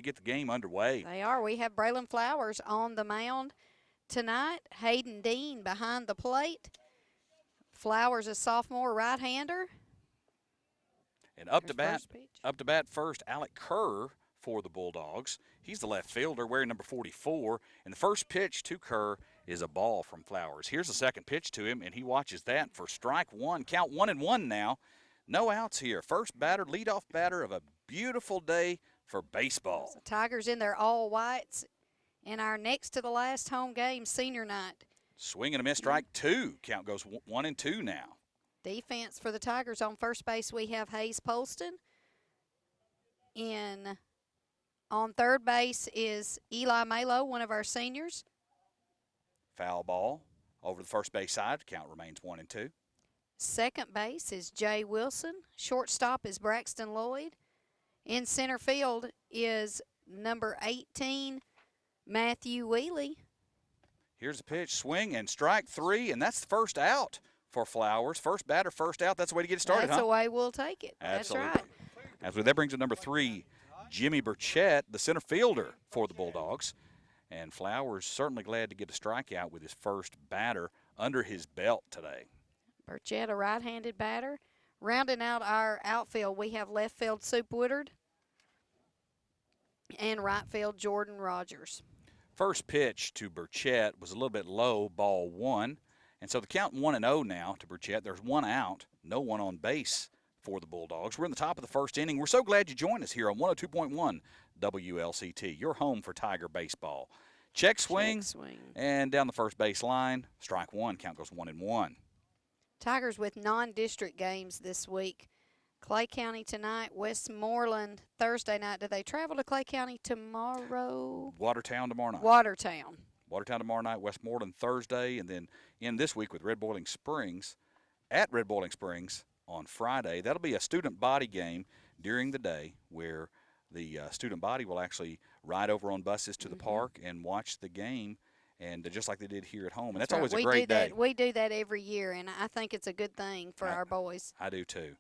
get the game underway. They are. We have Braylon Flowers on the mound tonight. Hayden Dean behind the plate. Flowers, a sophomore right-hander. And up to bat first, Alec Kerr for the Bulldogs. He's the left fielder wearing number 44. And the first pitch to Kerr is a ball from Flowers. Here's the second pitch to him, and he watches that for strike one. Count 1-1 now. No outs here. First batter, leadoff batter of a beautiful day for baseball. The Tigers in their all whites in our next to the last home game, senior night. Swing and a miss, strike two. Count goes 1-2 now. Defense for the Tigers on first base, we have Hayes Polston. On third base is Eli Malo, one of our seniors. Foul ball over the first base side. Count remains 1-2. Second base is Jay Wilson. Shortstop is Braxton Lloyd. In center field is number 18, Matthew Wheely. Here's the pitch, swing and strike three, and that's the first out for Flowers. First batter, first out. That's the way to get it started, That's the way we'll take it. Absolutely. That's right. Absolutely. That brings up number 3, Jimmy Burchett, the center fielder for the Bulldogs. And Flowers certainly glad to get a strikeout with his first batter under his belt today. Burchett, a right-handed batter. Rounding out our outfield, we have left field Soup Woodard and right field Jordan Rogers. First pitch to Burchett was a little bit low, ball one. And so the count 1-0 now to Burchett. There's one out, no one on base for the Bulldogs. We're in the top of the first inning. We're so glad you joined us here on 102.1 WLCT, your home for Tiger baseball. Check swing, and down the first base line, strike one, count goes 1-1. Tigers with non-district games this week. Clay County tonight, Westmoreland Thursday night. Do they travel to Clay County tomorrow? Watertown tomorrow night. Watertown tomorrow night, Westmoreland Thursday, and then in this week with Red Boiling Springs, at Red Boiling Springs on Friday. That'll be a student body game during the day where the student body will actually ride over on buses to the park and watch the game, and just like they did here at home. And that's always a great day. We do that every year, and I think it's a good thing for our boys. I do too.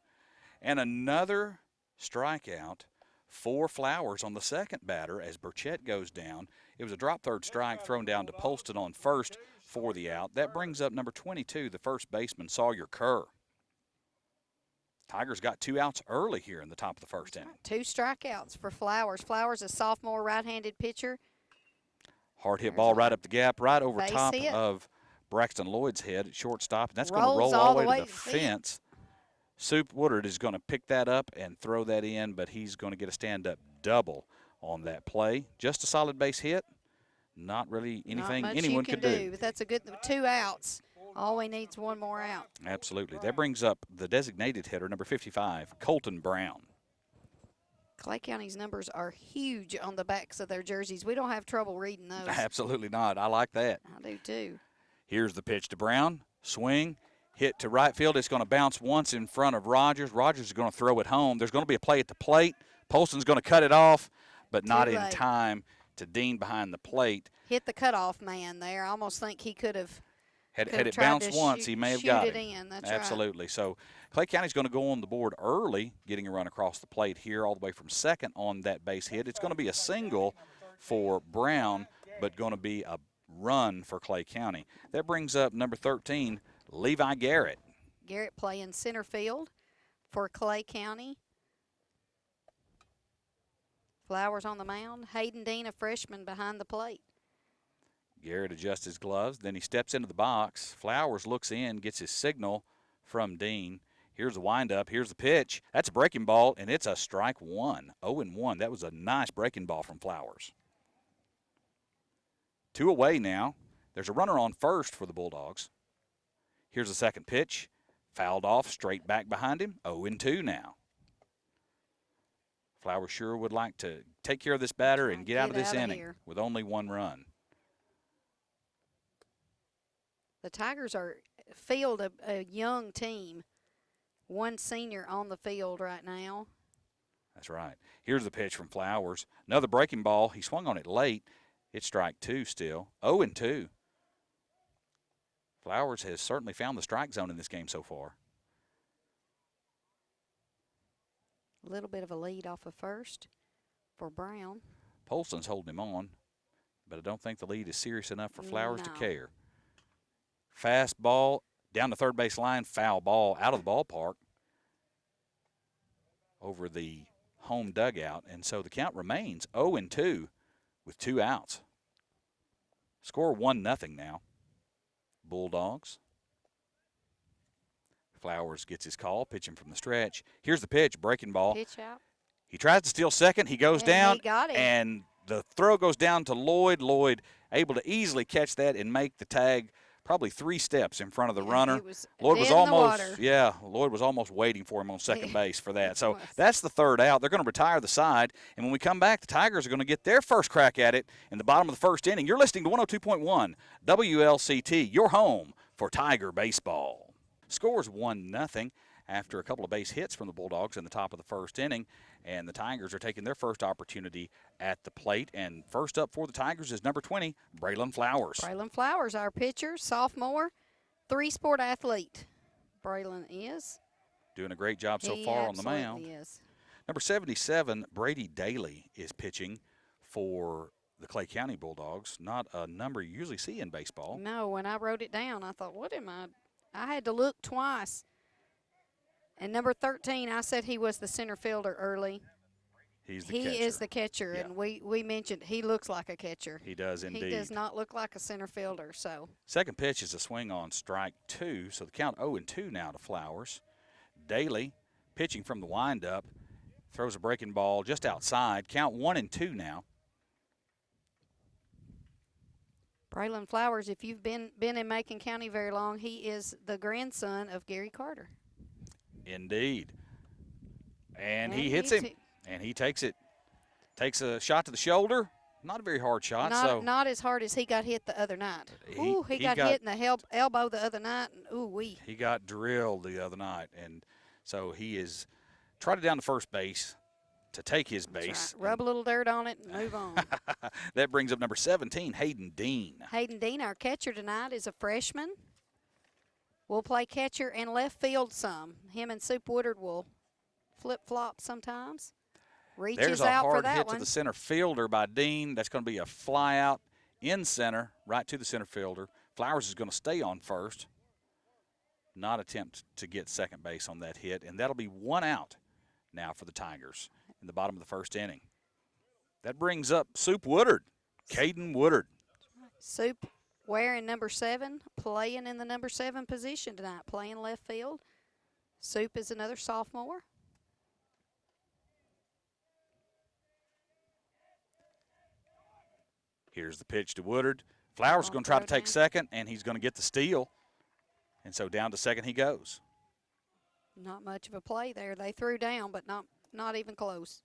And another strikeout for Flowers on the second batter as Burchett goes down. It was a drop third strike thrown down to Polston on first for the out. That brings up number 22, the first baseman, Sawyer Kerr. Tigers got 2 outs early here in the top of the first inning. 2 strikeouts for Flowers. Flowers, a sophomore right-handed pitcher. Hard hit ball right up the gap, right over top of Braxton Lloyd's head at shortstop. And that's going to roll all the way to the fence. Soup Woodard is going to pick that up and throw that in, but he's going to get a stand-up double on that play. Just a solid base hit. Not really anything anyone could do. But that's a good 2 outs. All we need is 1 more out. Absolutely. That brings up the designated hitter, number 55, Colton Brown. Clay County's numbers are huge on the backs of their jerseys. We don't have trouble reading those. Absolutely not. I like that. I do too. Here's the pitch to Brown. Swing. Hit to right field. It's going to bounce once in front of Rogers. Rogers is going to throw it home. There's going to be a play at the plate. Polston's going to cut it off, but not in time to Dean behind the plate. Hit the cutoff man there. I almost think he could have. Had it bounced once, he may have got it. That's absolutely. Right. So Clay County's going to go on the board early, getting a run across the plate here all the way from second on that base hit. It's going to be a single for Brown, but going to be a run for Clay County. That brings up number 13, Levi Garrett. Garrett playing center field for Clay County. Flowers on the mound. Hayden Dean, a freshman, behind the plate. Garrett adjusts his gloves. Then he steps into the box. Flowers looks in, gets his signal from Dean. Here's the windup. Here's the pitch. That's a breaking ball, and it's a strike one. 0-1. That was a nice breaking ball from Flowers. 2 away now. There's a runner on first for the Bulldogs. Here's the second pitch. Fouled off, straight back behind him. 0-2 now. Flowers sure would like to take care of this batter and get out of this inning with only 1 run. The Tigers are field a young team. 1 senior on the field right now. That's right. Here's the pitch from Flowers. Another breaking ball. He swung on it late. It's strike 2 still. 0-2. Flowers has certainly found the strike zone in this game so far. A little bit of a lead off of first for Brown. Polston's holding him on, but I don't think the lead is serious enough for Flowers to No. care. Fast ball down the third base line, foul ball out of the ballpark over the home dugout, and so the count remains 0-2 with 2 outs. Score 1-0 now. Bulldogs. Flowers gets his call, pitching from the stretch. Here's the pitch, breaking ball. Pitch out. He tries to steal second. He goes And down, he got him. and the throw goes down to Lloyd. Lloyd able to easily catch that and make the tag probably 3 steps in front of the runner. He was Lloyd was dead in the almost, water. yeah, Lloyd was almost waiting for him on second base for that. So was. that's the 3rd out. They're going to retire the side, and when we come back, the Tigers are going to get their first crack at it in the bottom of the 1st inning. You're listening to 102.1 WLCT, your home for Tiger baseball. Scores 1-0 after a couple of base hits from the Bulldogs in the top of the 1st inning, and the Tigers are taking their first opportunity at the plate. And first up for the Tigers is number 20, Braylon Flowers. Braylon Flowers, our pitcher, sophomore, 3-sport athlete. Braylon is. Doing a great job so He far on the mound. absolutely is. Number 77, Brady Daly, is pitching for the Clay County Bulldogs. Not a number you usually see in baseball. No, when I wrote it down, I thought, what am I? I had to look twice. And number 13, I said he was the center fielder early. He's the He catcher. is the catcher, Yeah. and we mentioned he looks like a catcher. He does indeed. He does not look like a center fielder, so. Second pitch is a swing on strike 2, so the count 0-2 now to Flowers. Daly pitching from the windup, throws a breaking ball just outside. Count 1-2 now. Braylon Flowers, if you've been in Macon County very long, he is the grandson of Gary Carter. Indeed. And he And hits he him, and he takes it. Takes a shot to the shoulder. Not a very hard shot. Not as hard as he got hit the other night. He got hit in the elbow the other night, and ooh-wee. He got drilled the other night, and so he is trotted down to first base to take his base. Right. Rub a little dirt on it and move on. That brings up number 17, Hayden Dean. Hayden Dean, our catcher tonight, is a freshman. We'll play catcher and left field some. Him and Soup Woodard will flip-flop sometimes. Reaches There's a out for hard that hit one. to the center fielder by Dean. That's going to be a fly out in center, right to the center fielder. Flowers is going to stay on first, not attempt to get second base on that hit, and that'll be 1 out now for the Tigers in the bottom of the 1st inning. That brings up Soup Woodard, Caden Woodard. Soup wearing number 7, playing in the number 7 position tonight, playing left field. Soup is another sophomore. Here's the pitch to Woodard. Flowers is going to try to throw take down. second, and he's going to get the steal. And so down to second he goes. Not much of a play there. They threw down, but not even close.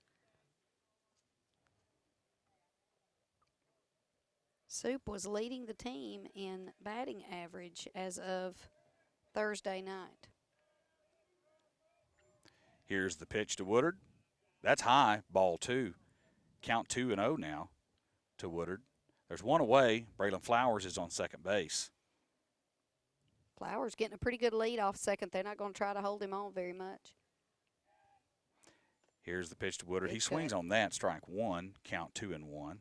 Soup was leading the team in batting average as of Thursday night. Here's the pitch to Woodard. That's high, ball 2. Count 2-0 now to Woodard. There's one away. Braylon Flowers is on second base. Flowers getting a pretty good lead off second. They're not going to try to hold him on very much. Here's the pitch to Woodard. Good He swings cut. on that, strike 1, count 2-1.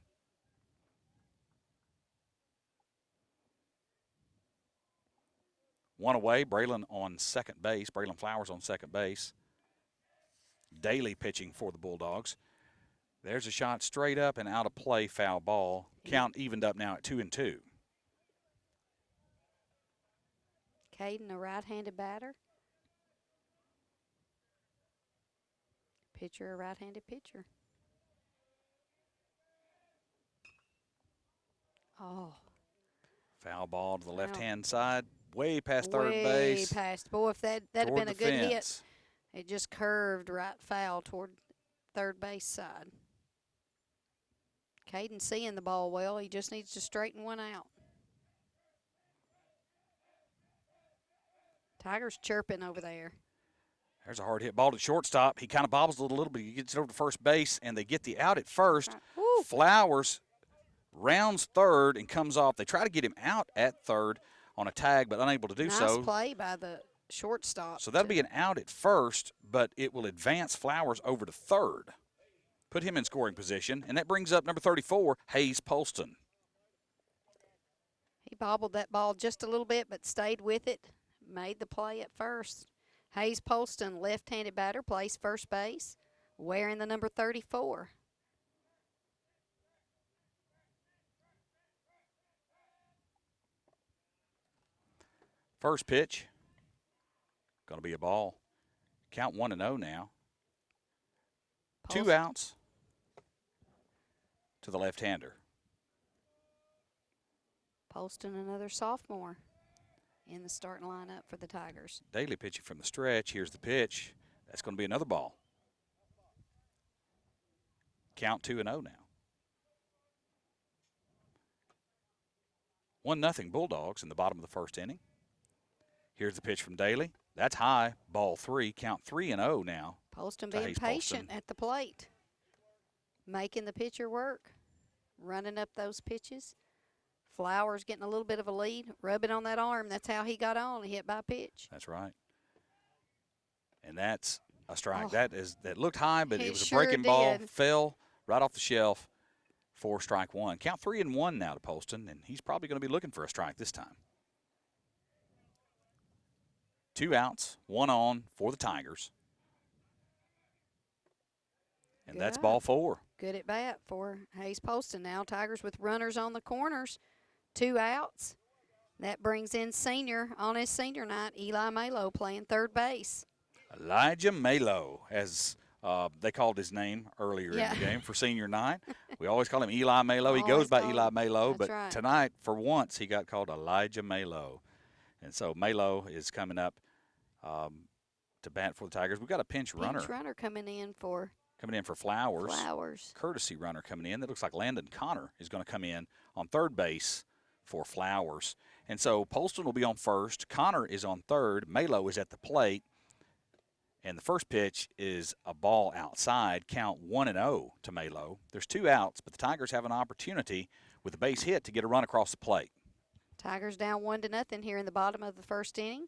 One away, Braylon on second base. Braylon Flowers on second base. Daly pitching for the Bulldogs. There's a shot straight up and out of play, foul ball. Count evened up now at 2-2. Caden, a right-handed batter. Pitcher, a right-handed pitcher. Oh, Foul ball to the Foul. left-hand side, way past third way base. past. Boy, if that'd have toward been a the good hit, fence. it just curved right foul toward third base side. Caden seeing the ball well. He just needs to straighten one out. Tigers chirping over there. There's a hard hit ball to shortstop. He kind of bobbles a little bit. He gets it over to first base, and they get the out at first. Woo. Flowers rounds third and comes off. They try to get him out at third on a tag, but unable to do Nice so. play by the shortstop. So that'll be an out at first, but it will advance Flowers over to third. put him in scoring position, and that brings up number 34, Hayes Polston. He bobbled that ball just a little bit, but stayed with it, made the play at first. Hayes Polston, left-handed batter, plays first base, wearing the number 34. First pitch, going to be a ball. Count 1-0 now. Polston. 2 outs to the left-hander. Polston, another sophomore in the starting lineup for the Tigers. Daly pitching from the stretch. Here's the pitch. That's going to be another ball. Count 2-0 now. 1-0 Bulldogs in the bottom of the first inning. Here's the pitch from Daly. That's high. Ball 3. Count 3-0 now. Polston being patient at the plate, making the pitcher work, running up those pitches. Flowers getting a little bit of a lead, rubbing on that arm. That's how he got on. He hit by pitch. That's right. And that's a strike. Oh, that looked high, but it was a breaking ball. Fell right off the shelf for strike 1. Count 3-1 now to Polston, and he's probably going to be looking for a strike this time. 2 outs, 1 on for the Tigers. And Good. That's ball 4. Good at bat for Hayes Polston now. Tigers with runners on the corners. 2 outs. That brings in senior on his senior night, Eli Malo, playing third base. Elijah Malo, as they called his name earlier in the game for senior night. We always call him Eli Malo. He goes by Eli Malo, but tonight, for once, he got called Elijah Malo. And so Malo is coming up to bat for the Tigers. We've got a pinch runner. Pinch runner coming in for Flowers. Flowers. Courtesy runner coming in. That looks like Landon Connor is going to come in on third base for Flowers. And so Polston will be on first. Connor is on third. Malo is at the plate. And the first pitch is a ball outside. Count 1-0 to Malo. There's 2 outs, but the Tigers have an opportunity with a base hit to get a run across the plate. Tigers down 1-0 here in the bottom of the first inning.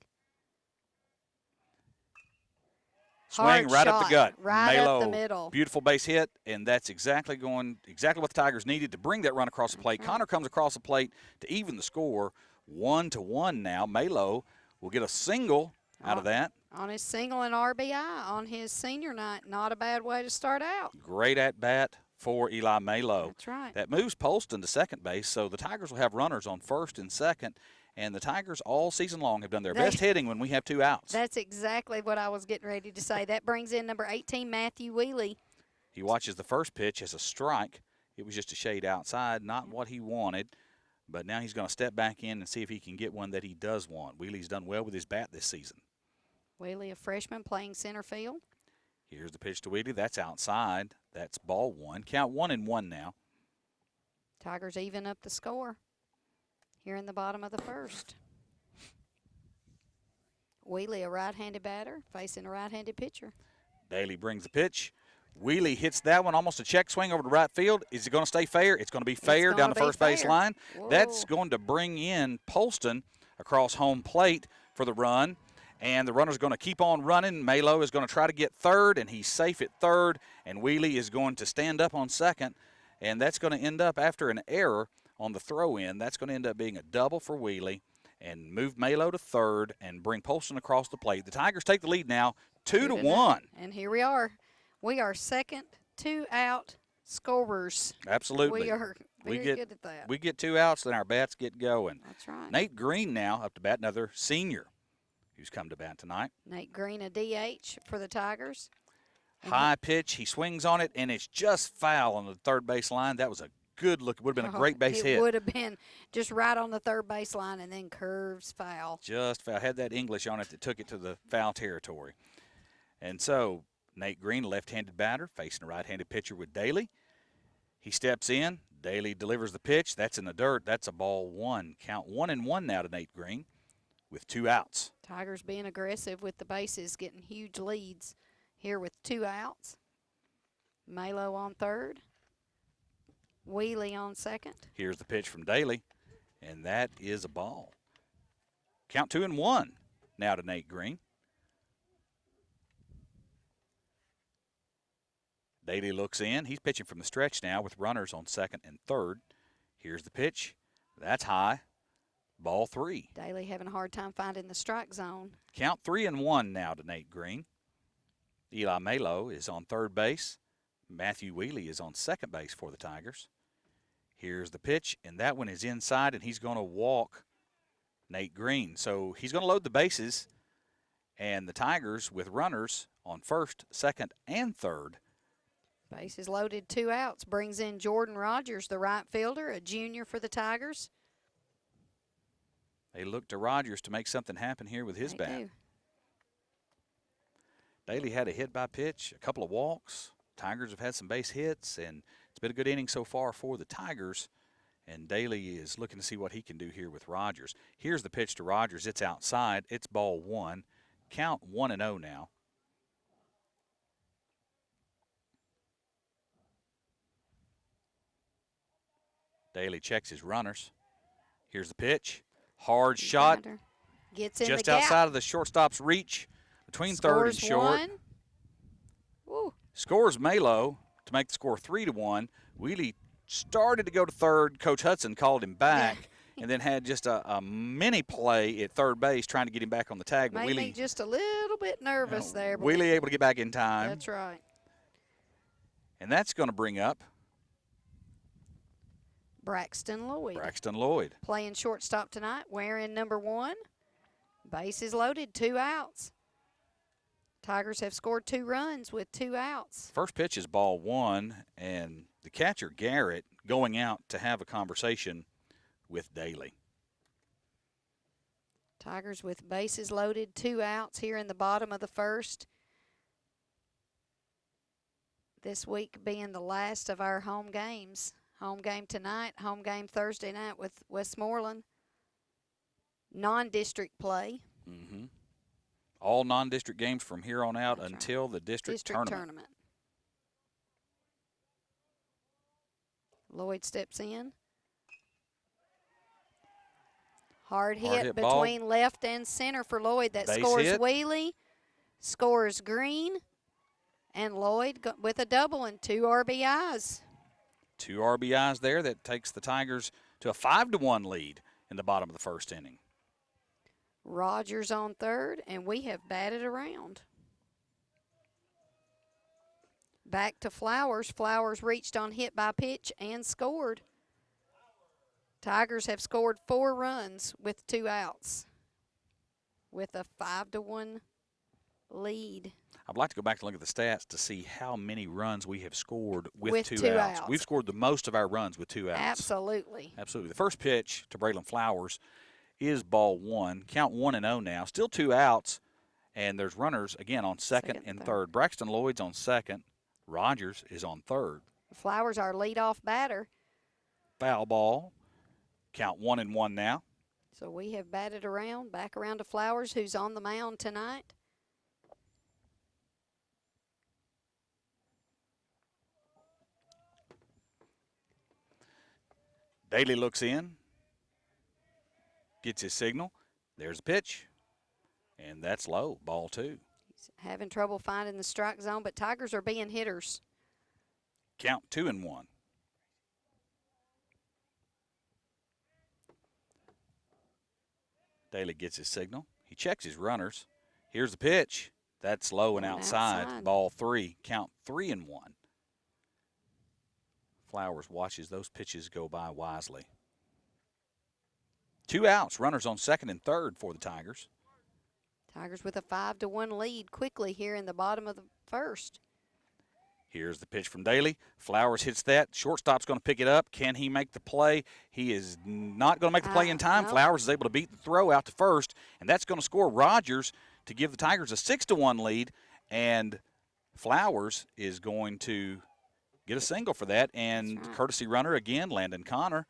Swing right up the gut. Right Malo, up the middle. Beautiful base hit, and that's exactly what the Tigers needed to bring that run across the plate. Right. Connor comes across the plate to even the score, 1-1 now. Malo will get a single out of that. On his single and RBI on his senior night. Not a bad way to start out. Great at-bat for Eli Malo. That's right. That moves Polston to second base, so the Tigers will have runners on first and second. And the Tigers all season long have done their best hitting when we have 2 outs. That's exactly what I was getting ready to say. That brings in number 18, Matthew Wheely. He watches the first pitch as a strike. It was just a shade outside, not what he wanted. But now he's going to step back in and see if he can get one that he does want. Wheely's done well with his bat this season. Wheely, a freshman, playing center field. Here's the pitch to Wheely. That's outside. That's ball 1. Count 1-1 now. Tigers even up the score here in the bottom of the first. Wheely, a right-handed batter, facing a right-handed pitcher. Daly brings the pitch. Wheely hits that one, almost a check swing over to right field. Is it going to stay fair? It's going to be fair down the first base line. That's going to bring in Polston across home plate for the run. And the runner's going to keep on running. Malo is going to try to get third, and he's safe at third. And Wheely is going to stand up on second. And that's going to end up, after an error on the throw-in, that's going to end up being a double for Wheely and move Malo to third and bring Polston across the plate. The Tigers take the lead now, 2-1. And here we are. We are second 2-out scorers. Absolutely. We are very good at that. We get 2 outs, then our bats get going. That's right. Nate Green now up to bat, another senior who's come to bat tonight. Nate Green, a DH for the Tigers. High pitch, he swings on it, and it's just foul on the third base line. That was a good look. It would have been a great base hit. It would have been just right on the third base line and then curves foul. Just foul. Had that English on it that took it to the foul territory. And so Nate Green, left-handed batter, facing a right-handed pitcher with Daly. He steps in. Daly delivers the pitch. That's in the dirt. That's a ball 1. Count 1-1 now to Nate Green with 2 outs. Tigers being aggressive with the bases, getting huge leads here with 2 outs. Malo on third. Wheely on second. Here's the pitch from Daly, and that is a ball. Count 2-1 now to Nate Green. Daly looks in. He's pitching from the stretch now with runners on second and third. Here's the pitch. That's high. Ball 3. Daly having a hard time finding the strike zone. Count 3-1 now to Nate Green. Eli Malo is on third base. Matthew Wheely is on second base for the Tigers. Here's the pitch, and that one is inside, and he's going to walk Nate Green. So he's going to load the bases, and the Tigers with runners on first, second, and third. Bases loaded, 2 outs. Brings in Jordan Rogers, the right fielder, a junior for the Tigers. They look to Rogers to make something happen here with his bat. Daly had a hit by pitch, a couple of walks. Tigers have had some base hits, and it's been a good inning so far for the Tigers. And Daly is looking to see what he can do here with Rogers. Here's the pitch to Rogers. It's outside. It's ball 1. Count 1-0 now. Daly checks his runners. Here's the pitch. Hard shot. Gets in just the gap. outside of the shortstop's reach between third and short. Scores Malo to make the score 3-1. Wheely started to go to third. Coach Hudson called him back and then had just a mini play at third base trying to get him back on the tag. Made me just a little bit nervous there. Wheely able to get back in time. That's right. And that's going to bring up Braxton Lloyd. Braxton Lloyd. Playing shortstop tonight, wearing number 1. Bases loaded, 2 outs. Tigers have scored 2 runs with 2 outs. First pitch is ball 1, and the catcher, Garrett, going out to have a conversation with Daly. Tigers with bases loaded, 2 outs here in the bottom of the first. This week being the last of our home games. Home game tonight, home game Thursday night with Westmoreland. Non-district play. Mm-hmm. All non-district games from here on out That's until right. the district tournament. Lloyd steps in. Hard Hard hit hit between ball. left and center for Lloyd. That Base scores hit. Wheely, scores Green, and Lloyd with a double and 2 RBIs. 2 RBIs there. That takes the Tigers to a 5-1 lead in the bottom of the first inning. Rogers on third, and we have batted around. Back to Flowers. Flowers reached on hit by pitch and scored. Tigers have scored 4 runs with 2 outs with a 5-1 lead. I'd like to go back and look at the stats to see how many runs we have scored with 2 outs. We've scored the most of our runs with 2 outs. Absolutely. Absolutely. The first pitch to Braylon Flowers is ball 1. Count 1-0 now. Still 2 outs, and there's runners again on second and third. Braxton Lloyd's on second. Rogers is on third. Flowers, our leadoff batter. Foul ball. Count 1-1 now. So we have batted around, back around to Flowers, who's on the mound tonight. Daly looks in, gets his signal. There's a pitch, and that's low, ball 2. He's having trouble finding the strike zone, but Tigers are being hitters. Count 2-1. Daly gets his signal. He checks his runners. Here's the pitch. That's low and outside. Ball 3. Count 3-1. Flowers watches those pitches go by wisely. 2 outs. Runners on second and third for the Tigers. Tigers with a 5-1 lead quickly here in the bottom of the first. Here's the pitch from Daly. Flowers hits that. Shortstop's going to pick it up. Can he make the play? He is not going to make the play in time. No. Flowers is able to beat the throw out to first, and that's going to score Rogers to give the Tigers a 6-1 lead. And Flowers is going to get a single for that. And right. Courtesy runner again, Landon Connor,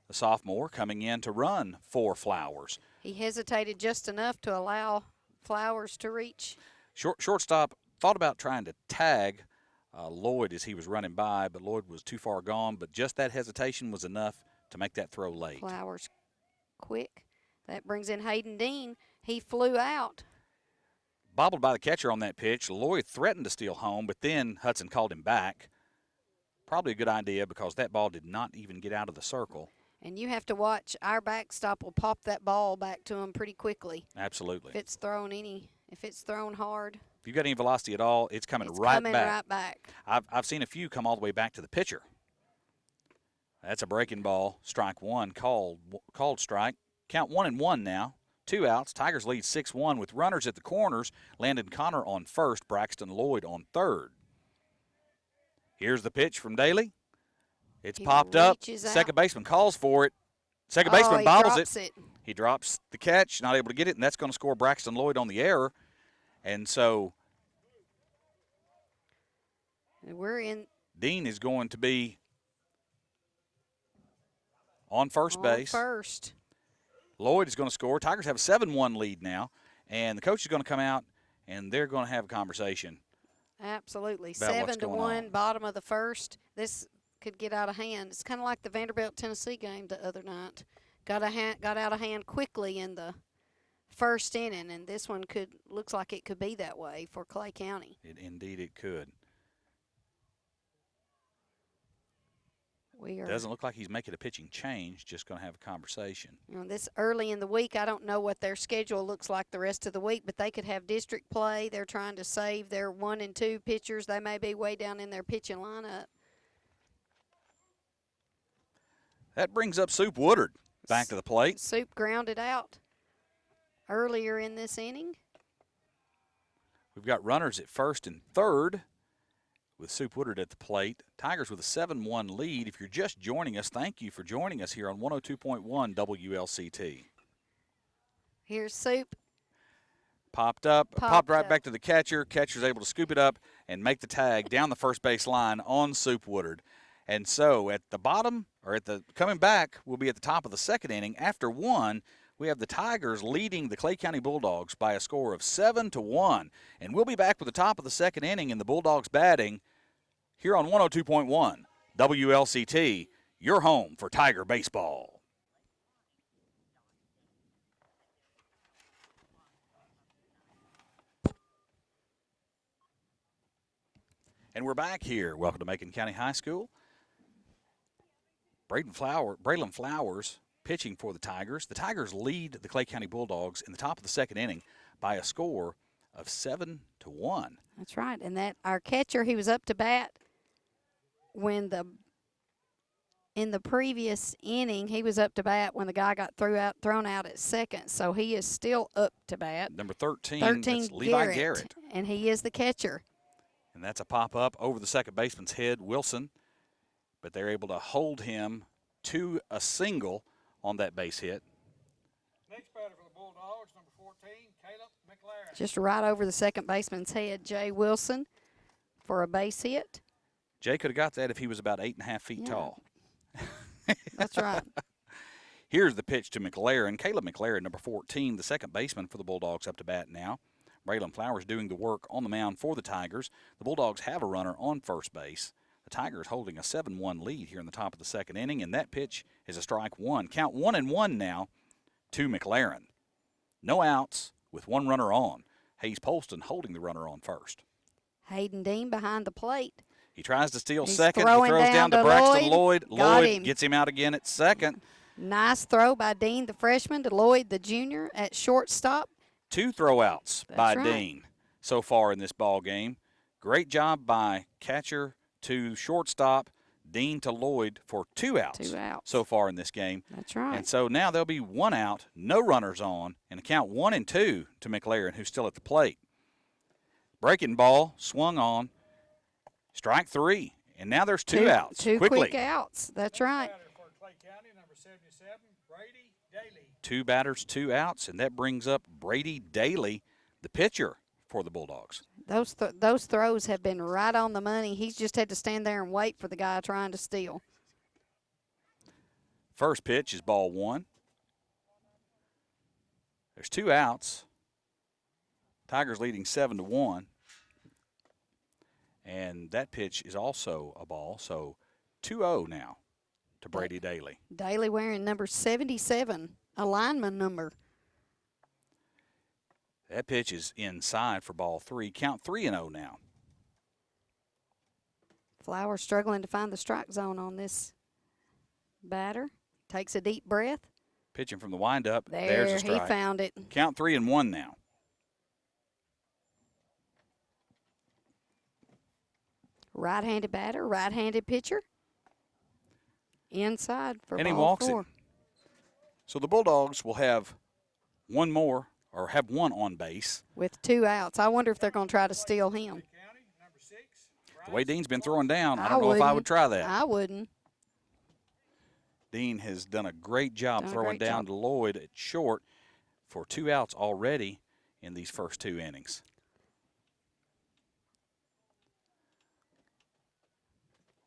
the sophomore, coming in to run for Flowers. He hesitated just enough to allow Flowers to reach. Shortstop thought about trying to tag Lloyd as he was running by, but Lloyd was too far gone. But just that hesitation was enough to make that throw late. Flowers quick. That brings in Hayden Dean. He flew out. bobbled by the catcher on that pitch. Lloyd threatened to steal home, but then Hudson called him back. Probably a good idea because that ball did not even get out of the circle. And you have to watch. Our backstop will pop that ball back to him pretty quickly. Absolutely. If it's thrown hard. If you've got any velocity at all, it's coming right back. I've seen a few come all the way back to the pitcher. That's a breaking ball. Strike one, called strike. Count 1-1 now. 2 outs. Tigers lead 6-1 with runners at the corners. Landon Connor on first, Braxton Lloyd on third. Here's the pitch from Daly. It's popped up. Second baseman calls for it. Second baseman bobbles it. He drops the catch, not able to get it, and that's going to score Braxton Lloyd on the error. And so we're in. Dean is going to be on first base. First. Lloyd is going to score. Tigers have a 7-1 lead now, and the coach is going to come out, and they're going to have a conversation. Absolutely. 7-1, bottom of the first. This could get out of hand. It's kind of like the Vanderbilt-Tennessee game the other night. Got out of hand quickly in the first inning, and this one looks like it could be that way for Clay County. Indeed it could. Doesn't look like he's making a pitching change, just going to have a conversation. This early in the week, I don't know what their schedule looks like the rest of the week, but they could have district play. They're trying to save their 1 and 2 pitchers. They may be way down in their pitching lineup. That brings up Soup Woodard back to the plate. Soup grounded out earlier in this inning. We've got runners at first and third with Soup Woodard at the plate. Tigers with a 7-1 lead. If you're just joining us, thank you for joining us here on 102.1 WLCT. Here's Soup. Popped right back to the catcher. Catcher's able to scoop it up and make the tag down the first base line on Soup Woodard. And so at the bottom, or coming back, we'll be at the top of the second inning. After 1, we have the Tigers leading the Clay County Bulldogs by a score of 7-1. And we'll be back with the top of the second inning and the Bulldogs batting here on 102.1 WLCT, your home for Tiger baseball. And we're back here. Welcome to Macon County High School. Braylon Flowers pitching for the Tigers. The Tigers lead the Clay County Bulldogs in the top of the second inning by a score of 7-1. That's right. And that our catcher, he was up to bat when in the previous inning, he was up to bat when the guy got thrown out at second. So he is still up to bat. Number 13 that's Levi Garrett. And he is the catcher. And that's a pop-up over the second baseman's head, Wilson. But they're able to hold him to a single on that base hit. Next batter for the Bulldogs, number 14, Caleb McLaren. Just right over the second baseman's head, Jay Wilson, for a base hit. Jay could have got that if he was about 8.5 feet tall. That's right. Here's the pitch to McLaren. Caleb McLaren, number 14, the second baseman for the Bulldogs, up to bat now. Braylon Flowers doing the work on the mound for the Tigers. The Bulldogs have a runner on first base. The Tigers holding a 7-1 lead here in the top of the second inning, and that pitch is a strike one. Count 1-1 now to McLaren. No outs with one runner on. Hayes Polston holding the runner on first. Hayden Dean behind the plate. He tries to steal second. He throws down to Braxton Lloyd. Lloyd gets him out again at second. Nice throw by Dean, the freshman, to Lloyd, the junior, at shortstop. 2 throwouts by Dean so far in this ball game. Great job by catcher to shortstop, Dean to Lloyd for 2 outs. 2 outs so far in this game. That's right. And so now there'll be 1 out, no runners on, and a count 1-2 to McLaren, who's still at the plate. Breaking ball, swung on, strike 3, and now there's 2 outs. 2 quickly. Quick outs. That's right. For Clay County, number 77, Brady Daly. 2 batters, 2 outs, and that brings up Brady Daly, the pitcher for the Bulldogs. Those throws have been right on the money. He's just had to stand there and wait for the guy trying to steal. First pitch is ball 1. There's 2 outs. Tigers leading 7-1. And that pitch is also a ball, so 2-0 now to Brady Daly. Daly wearing number 77, a lineman number. That pitch is inside for ball 3. Count 3-0 now. Flowers struggling to find the strike zone on this batter. Takes a deep breath. Pitching from the windup. There, There's a strike. he found it. Count 3-1 now. Right-handed batter, right-handed pitcher. Inside for And he ball walks 4. it. So the Bulldogs will have one more, or have one on base. With 2 outs. I wonder if they're going to try to steal him. County, number 6. The way Dean's been throwing down, I I don't know if I would wouldn't. try that. I wouldn't. Dean has done a great job Done a throwing great down job. to Lloyd at short for 2 outs already in these first 2 innings.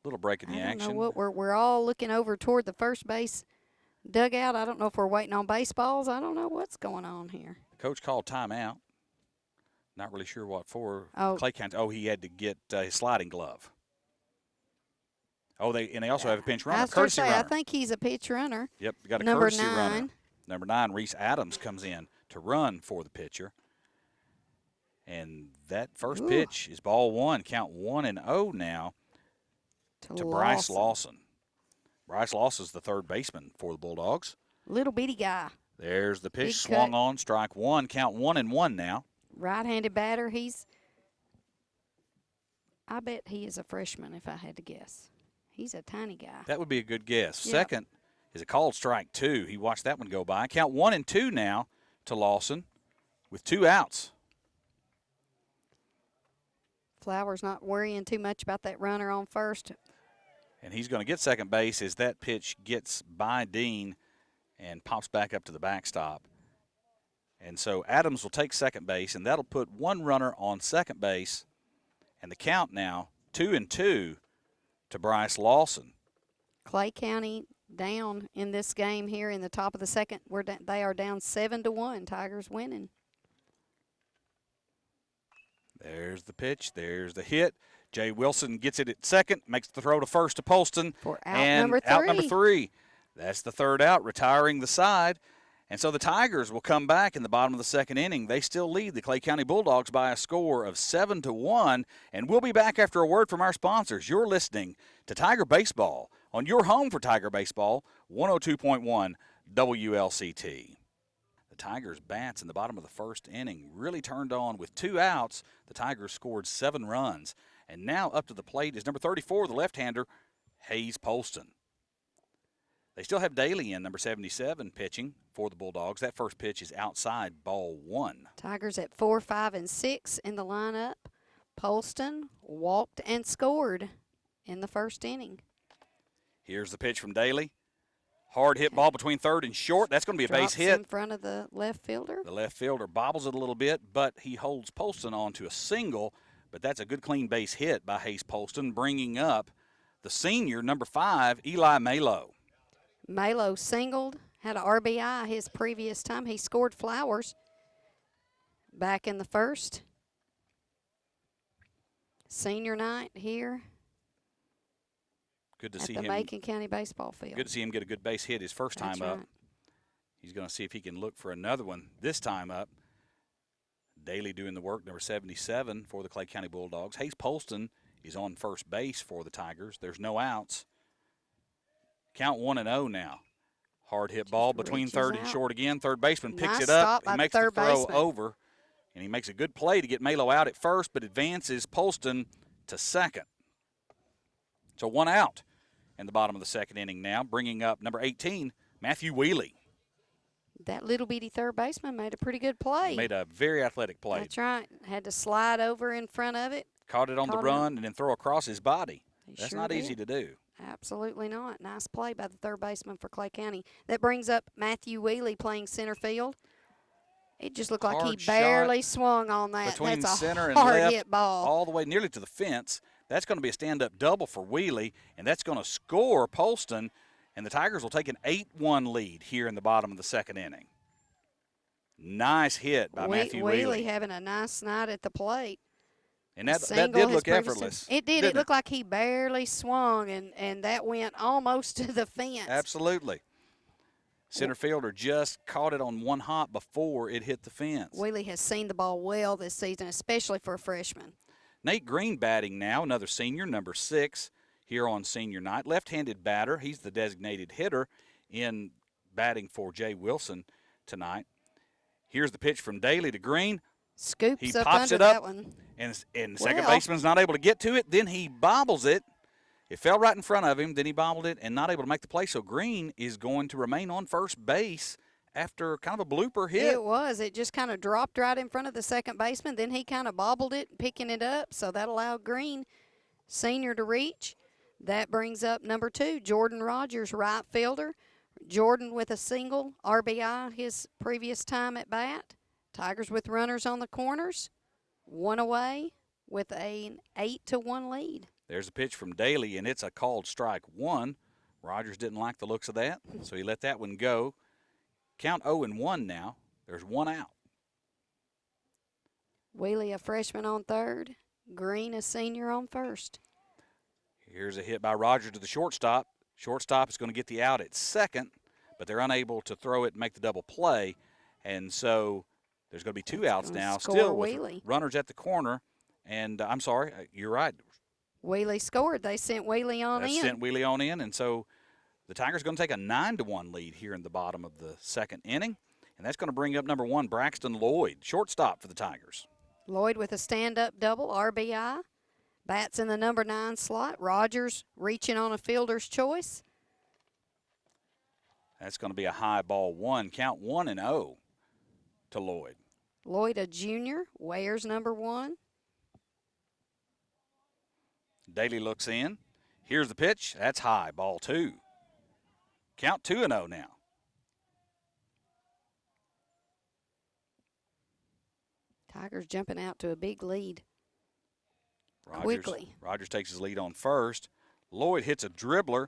Little break in the I don't action. know what we're all looking over toward the first base dugout. I don't know if we're waiting on baseballs. I don't know what's going on here. Coach called timeout. Not really sure what for. Oh. Clay County. Oh, he had to get his sliding glove. Oh, they also have a pinch runner, I was gonna courtesy say, runner. I think he's a pitch runner. Yep, got a Number courtesy runner. 9. Number 9, Reese Adams comes in to run for the pitcher. And that first Ooh. pitch is ball 1. Count 1-0 now to Bryce Lawson. Bryce Lawson's the third baseman for the Bulldogs. Little bitty guy. There's the pitch, Big swung cut. on, strike 1. Count 1-1 now. Right-handed batter. I bet he is a freshman if I had to guess. He's a tiny guy. That would be a good guess. Yep. Second is a called strike 2. He watched that one go by. Count 1-2 now to Lawson with 2 outs. Flowers not worrying too much about that runner on first. And he's going to get second base as that pitch gets by Dean and pops back up to the backstop. And so Adams will take second base, and that'll put 1 runner on second base. And the count now, 2-2 to Bryce Lawson. Clay County down in this game here in the top of the second. They are down 7-1. Tigers winning. There's the pitch. There's the hit. Jay Wilson gets it at second, makes the throw to first to Polston. For out and number 3. out number 3. That's the third out, retiring the side. And so the Tigers will come back in the bottom of the second inning. They still lead the Clay County Bulldogs by a score of 7-1. And we'll be back after a word from our sponsors. You're listening to Tiger Baseball on your home for Tiger Baseball, 102.1 WLCT. The Tigers' bats in the bottom of the first inning really turned on with 2 outs. The Tigers scored 7 runs. And now up to the plate is number 34, the left-hander, Hayes Polston. They still have Daly in, number 77, pitching for the Bulldogs. That first pitch is outside, ball 1. Tigers at 4, 5, and 6 in the lineup. Polston walked and scored in the first inning. Here's the pitch from Daly. Hard hit ball between third and short. That's going to be a base Drops hit. in front of the left fielder. The left fielder bobbles it a little bit, but he holds Polston on to a single. But that's a good clean base hit by Hayes Polston, bringing up the senior, number 5, Eli Malo. Malo singled, had an RBI his previous time. He scored Flowers back in the first. Senior night here Good to at see the him. Macon County baseball field. Good to see him get a good base hit his first That's time up. right. He's going to see if he can look for another one this time up. Daly doing the work, number 77 for the Clay County Bulldogs. Hayes Polston is on first base for the Tigers. There's no outs. Count 1-0 now. Hard hit ball between reaches third and out. short again. Third baseman picks Nice it up. stop He by makes the third throw baseman. over, and he makes a good play to get Malo out at first, but advances Polston to second. So 1 out in the bottom of the second inning now, bringing up number 18, Matthew Wheely. That little bitty third baseman made a pretty good play. Made a very athletic play. That's right. Had to slide over in front of it. Caught it on the Caught it. run and then throw across his body. He That's sure not easy did. to do. Absolutely not. Nice play by the third baseman for Clay County. That brings up Matthew Wheely playing center field. It just looked like Hard he shot barely swung on that. Between That's a center and hard left, hit ball. all the way nearly to the fence. That's going to be a stand-up double for Wheely, and that's going to score Polston, and the Tigers will take an 8-1 lead here in the bottom of the second inning. Nice hit by Matthew Wheely Wheely. having a nice night at the plate. And that Single did his look previous- effortless. It did. didn't It looked like he barely swung, and that went almost to the fence. Absolutely. Center fielder just caught it on one hop before it hit the fence. Wheelie has seen the ball well this season, especially for a freshman. Nate Green batting now, another senior, number 6 here on senior night. Left-handed batter. He's the designated hitter in batting for Jay Wilson tonight. Here's the pitch from Daly to Green. Scoops He up pops under it up, that one. and second baseman's not able to get to it. Then he bobbles it. It fell right in front of him. Then he bobbled it and not able to make the play. So Green is going to remain on first base after kind of a blooper hit. It was. It just kind of dropped right in front of the second baseman. Then he kind of bobbled it, picking it up. So that allowed Green, senior, to reach. That brings up number 2, Jordan Rogers, right fielder. Jordan with a single RBI his previous time at bat. Tigers with runners on the corners. 1 away with an 8-1 lead. There's a pitch from Daly, and it's a called strike 1. Rogers didn't like the looks of that, so he let that one go. Count 0-1 now. There's 1 out. Wheelie, a freshman, on third. Green, a senior, on first. Here's a hit by Rogers to the shortstop. Shortstop is going to get the out at second, but they're unable to throw it and make the double play. And so there's going to be 2 outs now, still with Wheelie. runners at the corner. And I'm sorry, you're right. Wheelie scored. They sent Wheelie on in. Sent Wheelie on in, and so the Tigers are going to take a 9-1 lead here in the bottom of the second inning. And that's going to bring up number 1, Braxton Lloyd, shortstop for the Tigers. Lloyd with a stand-up double, RBI. Bats in the number 9 slot. Rogers reaching on a fielder's choice. That's going to be a high ball 1. Count 1-0 to Lloyd. Lloyd, a junior, wears number 1. Daly looks in. Here's the pitch. That's high, ball 2. Count 2-0 now. Tigers jumping out to a big lead. Quickly. Rogers takes his lead on first. Lloyd hits a dribbler.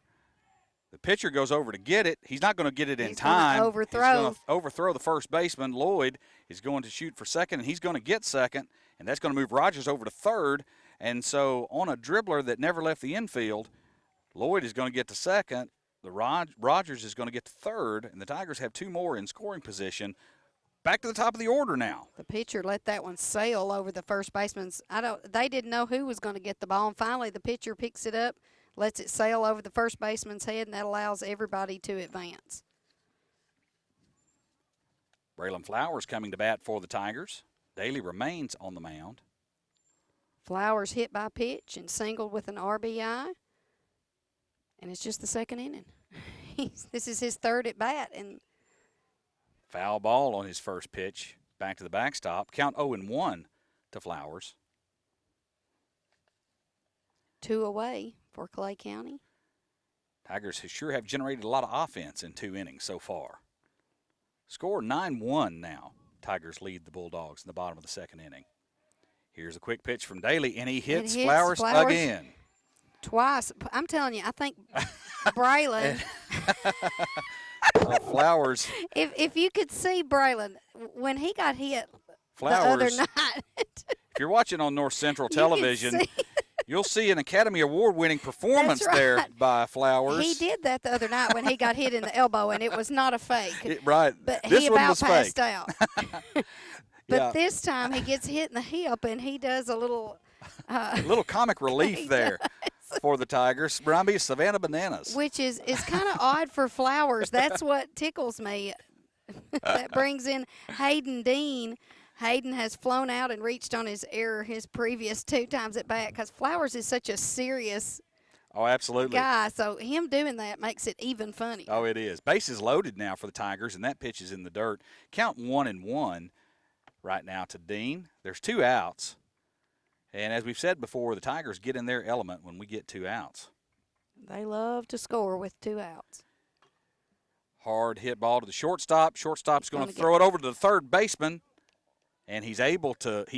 The pitcher goes over to get it. He's not going to get it in time. Overthrow. He's going to overthrow the first baseman. Lloyd is going to shoot for second, and he's going to get second, and that's going to move Rogers over to third. And so on a dribbler that never left the infield, Lloyd is going to get to second. Rogers is going to get to third, and the Tigers have 2 more in scoring position. Back to the top of the order now. The pitcher let that one sail over the first baseman's. They didn't know who was going to get the ball, and finally the pitcher picks it up, lets it sail over the first baseman's head, and that allows everybody to advance. Braylon Flowers coming to bat for the Tigers. Daly remains on the mound. Flowers hit by pitch and singled with an RBI, and it's just the second inning. This is his third at bat, and foul ball on his first pitch, back to the backstop. Count 0-1 to Flowers. 2 away for Clay County. Tigers sure have generated a lot of offense in 2 innings so far. Score 9-1 now. Tigers lead the Bulldogs in the bottom of the second inning. Here's a quick pitch from Daly, and he hits Flowers again. Twice. I'm telling you, I think Braylon. Flowers. If you could see Braylon, when he got hit Flowers, the other night. If you're watching on North Central Television, you'll see an Academy Award-winning performance there by Flowers. He did that the other night when he got hit in the elbow, and it was not a fake. Right. But this he one about was passed fake. out. But this time he gets hit in the hip, and he does a little comic relief there for the Tigers. Bromby Savannah Bananas. Which is kind of odd for Flowers. That's what tickles me. That brings in Hayden Dean. Hayden has flown out and reached on his error his previous 2 times at bat because Flowers is such a serious absolutely guy. So him doing that makes it even funny. Oh, it is. Bases loaded now for the Tigers, and that pitch is in the dirt. Count 1-1 right now to Dean. There's 2 outs. And as we've said before, the Tigers get in their element when we get 2 outs. They love to score with 2 outs. Hard hit ball to the shortstop. Shortstop's going to throw it over to the third baseman. And he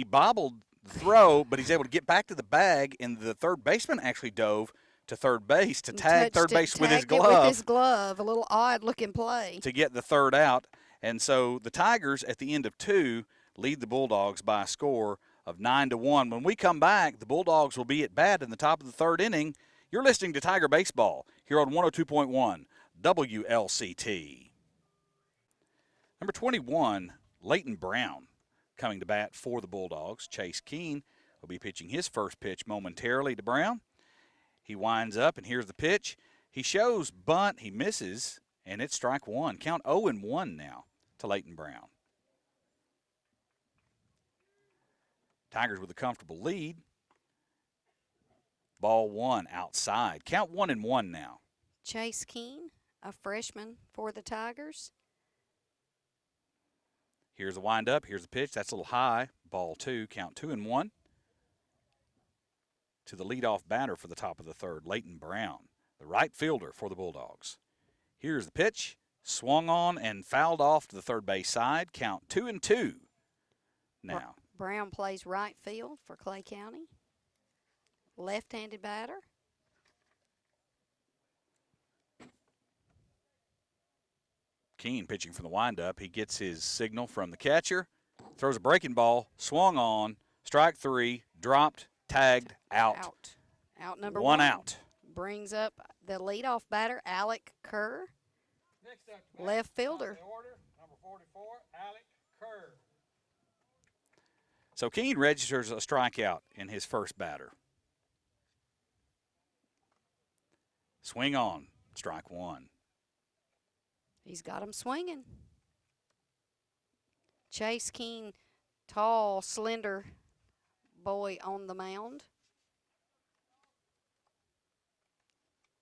bobbled the throw, but he's able to get back to the bag, and the third baseman actually dove to third base to tag third base with his glove. A little odd-looking play. To get the third out. And so the Tigers, at the end of 2, lead the Bulldogs by a score of 9-1. When we come back, the Bulldogs will be at bat in the top of the third inning. You're listening to Tiger Baseball here on 102.1 WLCT. Number 21, Leighton Brown, coming to bat for the Bulldogs. Chase Keene will be pitching his first pitch momentarily to Brown. He winds up, and here's the pitch. He shows bunt, he misses, and it's strike one. Count 0-1 now to Leighton Brown. Tigers with a comfortable lead. Ball one outside. Count 1-1 now. Chase Keene, a freshman for the Tigers. Here's the windup. Here's the pitch. That's a little high. Ball two. Count 2-1. To the leadoff batter for the top of the third, Leighton Brown, the right fielder for the Bulldogs. Here's the pitch. Swung on and fouled off to the third base side. Count 2-2 now. Brown plays right field for Clay County. Left-handed batter. Keene pitching from the windup. He gets his signal from the catcher. Throws a breaking ball. Swung on. Strike three. Dropped. Tagged. Out. Out number one. One out. Brings up the leadoff batter, Alec Kerr. Next up to bat, Left fielder. on the order, number 44, Alec Kerr. So Keene registers a strikeout in his first batter. Swing on. Strike one. He's got him swinging. Chase Keene, tall, slender boy on the mound.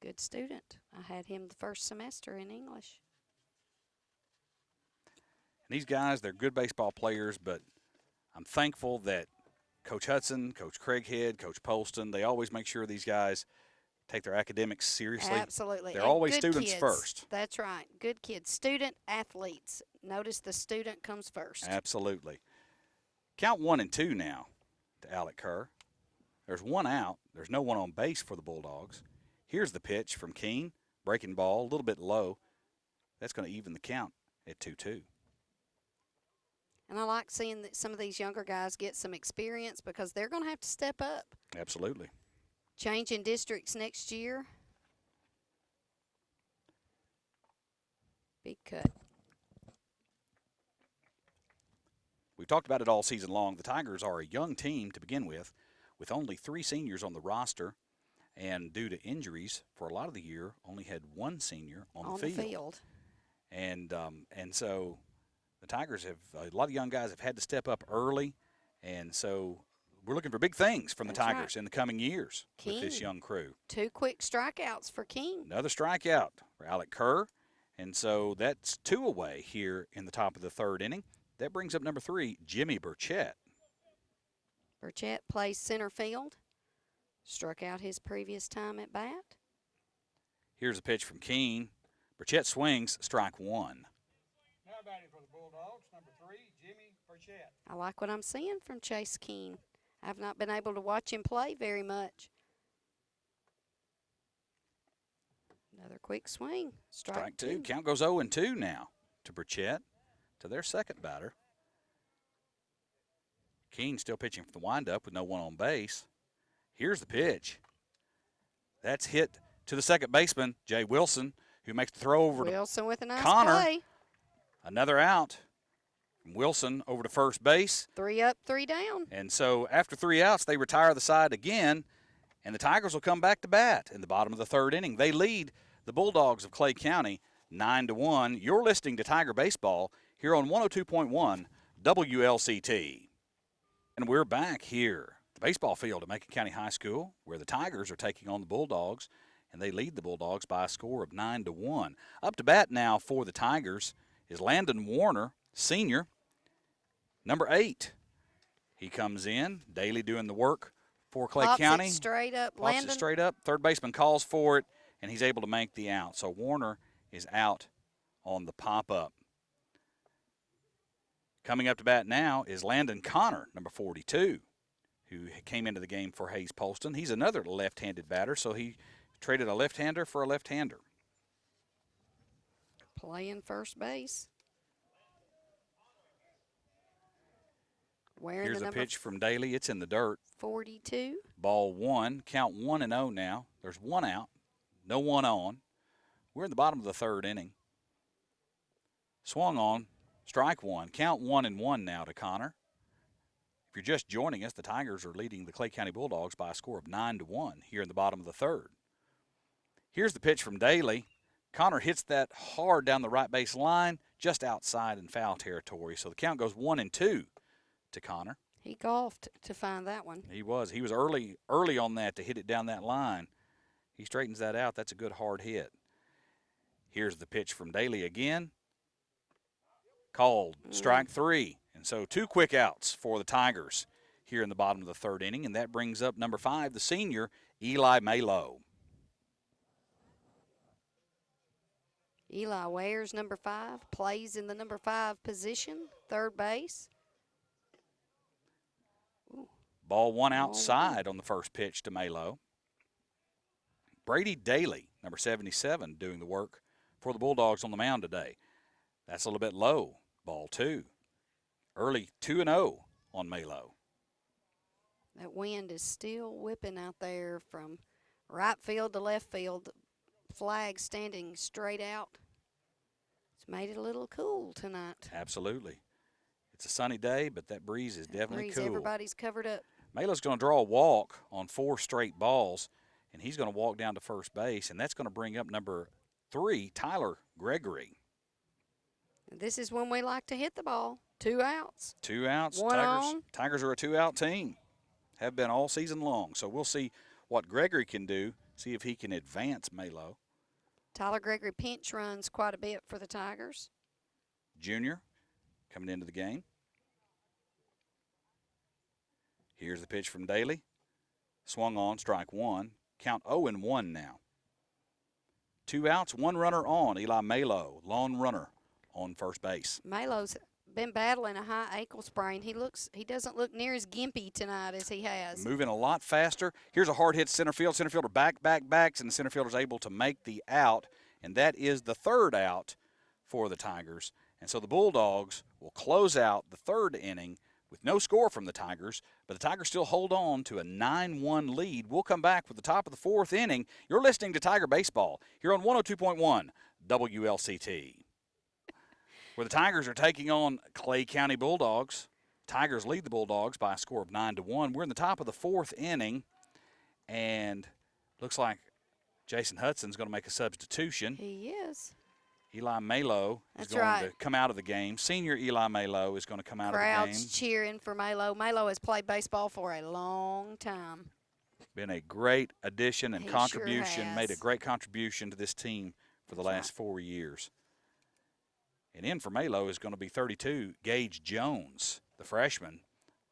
Good student. I had him the first semester in English. And these guys, they're good baseball players, but I'm thankful that Coach Hudson, Coach Craighead, Coach Polston, they always make sure these guys take their academics seriously. Absolutely. They're And always good students kids. first. That's right. Good kids. Student athletes. Notice the student comes first. Absolutely. Count 1-2 now to Alec Kerr. There's one out. There's no one on base for the Bulldogs. Here's the pitch from Keene. Breaking ball, a little bit low. That's going to even the count at 2-2. And I like seeing that some of these younger guys get some experience because they're going to have to step up. Absolutely. Changing districts next year. Big cut. We've talked about it all season long. The Tigers are a young team to begin with only 3 seniors on the roster, and due to injuries for a lot of the year, only had 1 senior on the field. And so the Tigers have a lot of young guys have had to step up early, and so we're looking for big things from the Tigers in the coming years with this young crew. 2 quick strikeouts for Keene. Another strikeout for Alec Kerr, and so that's 2 away here in the top of the third inning. That brings up number 3, Jimmy Burchett. Burchett plays center field. Struck out his previous time at bat. Here's a pitch from Keene. Burchett swings, strike 1. Now batting for the Bulldogs, number 3, Jimmy Burchett. I like what I'm seeing from Chase Keene. I've not been able to watch him play very much. Another quick swing. Strike 2. Count goes 0-2 now to Burchett, to their second batter. Keene still pitching for the windup with no one on base. Here's the pitch. That's hit to the second baseman, Jay Wilson, who makes the throw over Wilson with a nice Connor. play. Another out from Wilson over to first base. 3 up, 3 down. And so after 3 outs, they retire the side again, and the Tigers will come back to bat in the bottom of the third inning. They lead the Bulldogs of Clay County 9-1. You're listening to Tiger Baseball here on 102.1 WLCT. And we're back here at the baseball field at Macon County High School, where the Tigers are taking on the Bulldogs, and they lead the Bulldogs by a score of 9-1. Up to bat now for the Tigers is Landon Warner, senior, number 8. He comes in, Daly doing the work for Clay County. Pops it straight up. Pops Landon. it straight up. Third baseman calls for it, and he's able to make the out. So Warner is out on the pop-up. Coming up to bat now is Landon Connor, number 42, who came into the game for Hayes Polston. He's another left-handed batter, so he traded a left-hander for a left-hander. Playing first base. Wearing Here's the a number pitch from Daly. It's in the dirt. 42. Ball 1. Count 1-0 now. There's 1 out. No one on. We're in the bottom of the third inning. Swung on. strike one. Count 1-1 now to Connor. If you're just joining us, the Tigers are leading the Clay County Bulldogs by a score of 9-1 here in the bottom of the third. Here's the pitch from Daly. Connor hits that hard down the right base line, just outside in foul territory. So the count goes 1-2 to Connor. He golfed to find that one. He was early on that to hit it down that line. He straightens that out. That's a good hard hit. Here's the pitch from Daly again. Called strike three. And so 2 quick outs for the Tigers here in the bottom of the third inning. And that brings up number 5, the senior, Eli Malo. Eli wears number 5, plays in the number 5 position, third base. Ooh. Ball one outside on the first pitch to Malo. Brady Daly, number 77, doing the work for the Bulldogs on the mound today. That's a little bit low. Ball 2. Early 2-0 on Malo. That wind is still whipping out there from right field to left field. Flag standing straight out. It's made it a little cool tonight. Absolutely. It's a sunny day, but that breeze is definitely cool. Everybody's covered up. Malo's going to draw a walk on 4 straight balls, and he's going to walk down to first base, and that's going to bring up number 3, Tyler Gregory. This is when we like to hit the ball. 2 outs. 2 outs. One on. Tigers are a 2-out team. Have been all season long. So we'll see what Gregory can do, see if he can advance Malo. Tyler Gregory pinch runs quite a bit for the Tigers. Junior coming into the game. Here's the pitch from Daly. Swung on, strike 1. Count 0-1 now. 2 outs, 1 runner on. Eli Malo, lone runner on first base. Malo's been battling a high ankle sprain. He doesn't look near as gimpy tonight as he has. Moving a lot faster. Here's a hard hit to center field. Center fielder backs, and the center fielder's able to make the out, and that is the 3rd out for the Tigers. And so the Bulldogs will close out the 3rd inning with no score from the Tigers, but the Tigers still hold on to a 9-1 lead. We'll come back with the top of the 4th inning. You're listening to Tiger Baseball here on 102.1 WLCT. Where the Tigers are taking on Clay County Bulldogs. Tigers lead the Bulldogs by a score of 9-1. We're in the top of the 4th inning, and looks like Jason Hudson's going to make a substitution. He is. Eli Malo is going to come out of the game. Senior Eli Malo is going to come out of the game. Crowd's cheering for Malo. Malo has played baseball for a long time. Been a great addition and contribution. Sure has. Made a great contribution to this team for the last 4 years. And in for Malo is going to be 32, Gage Jones, the freshman,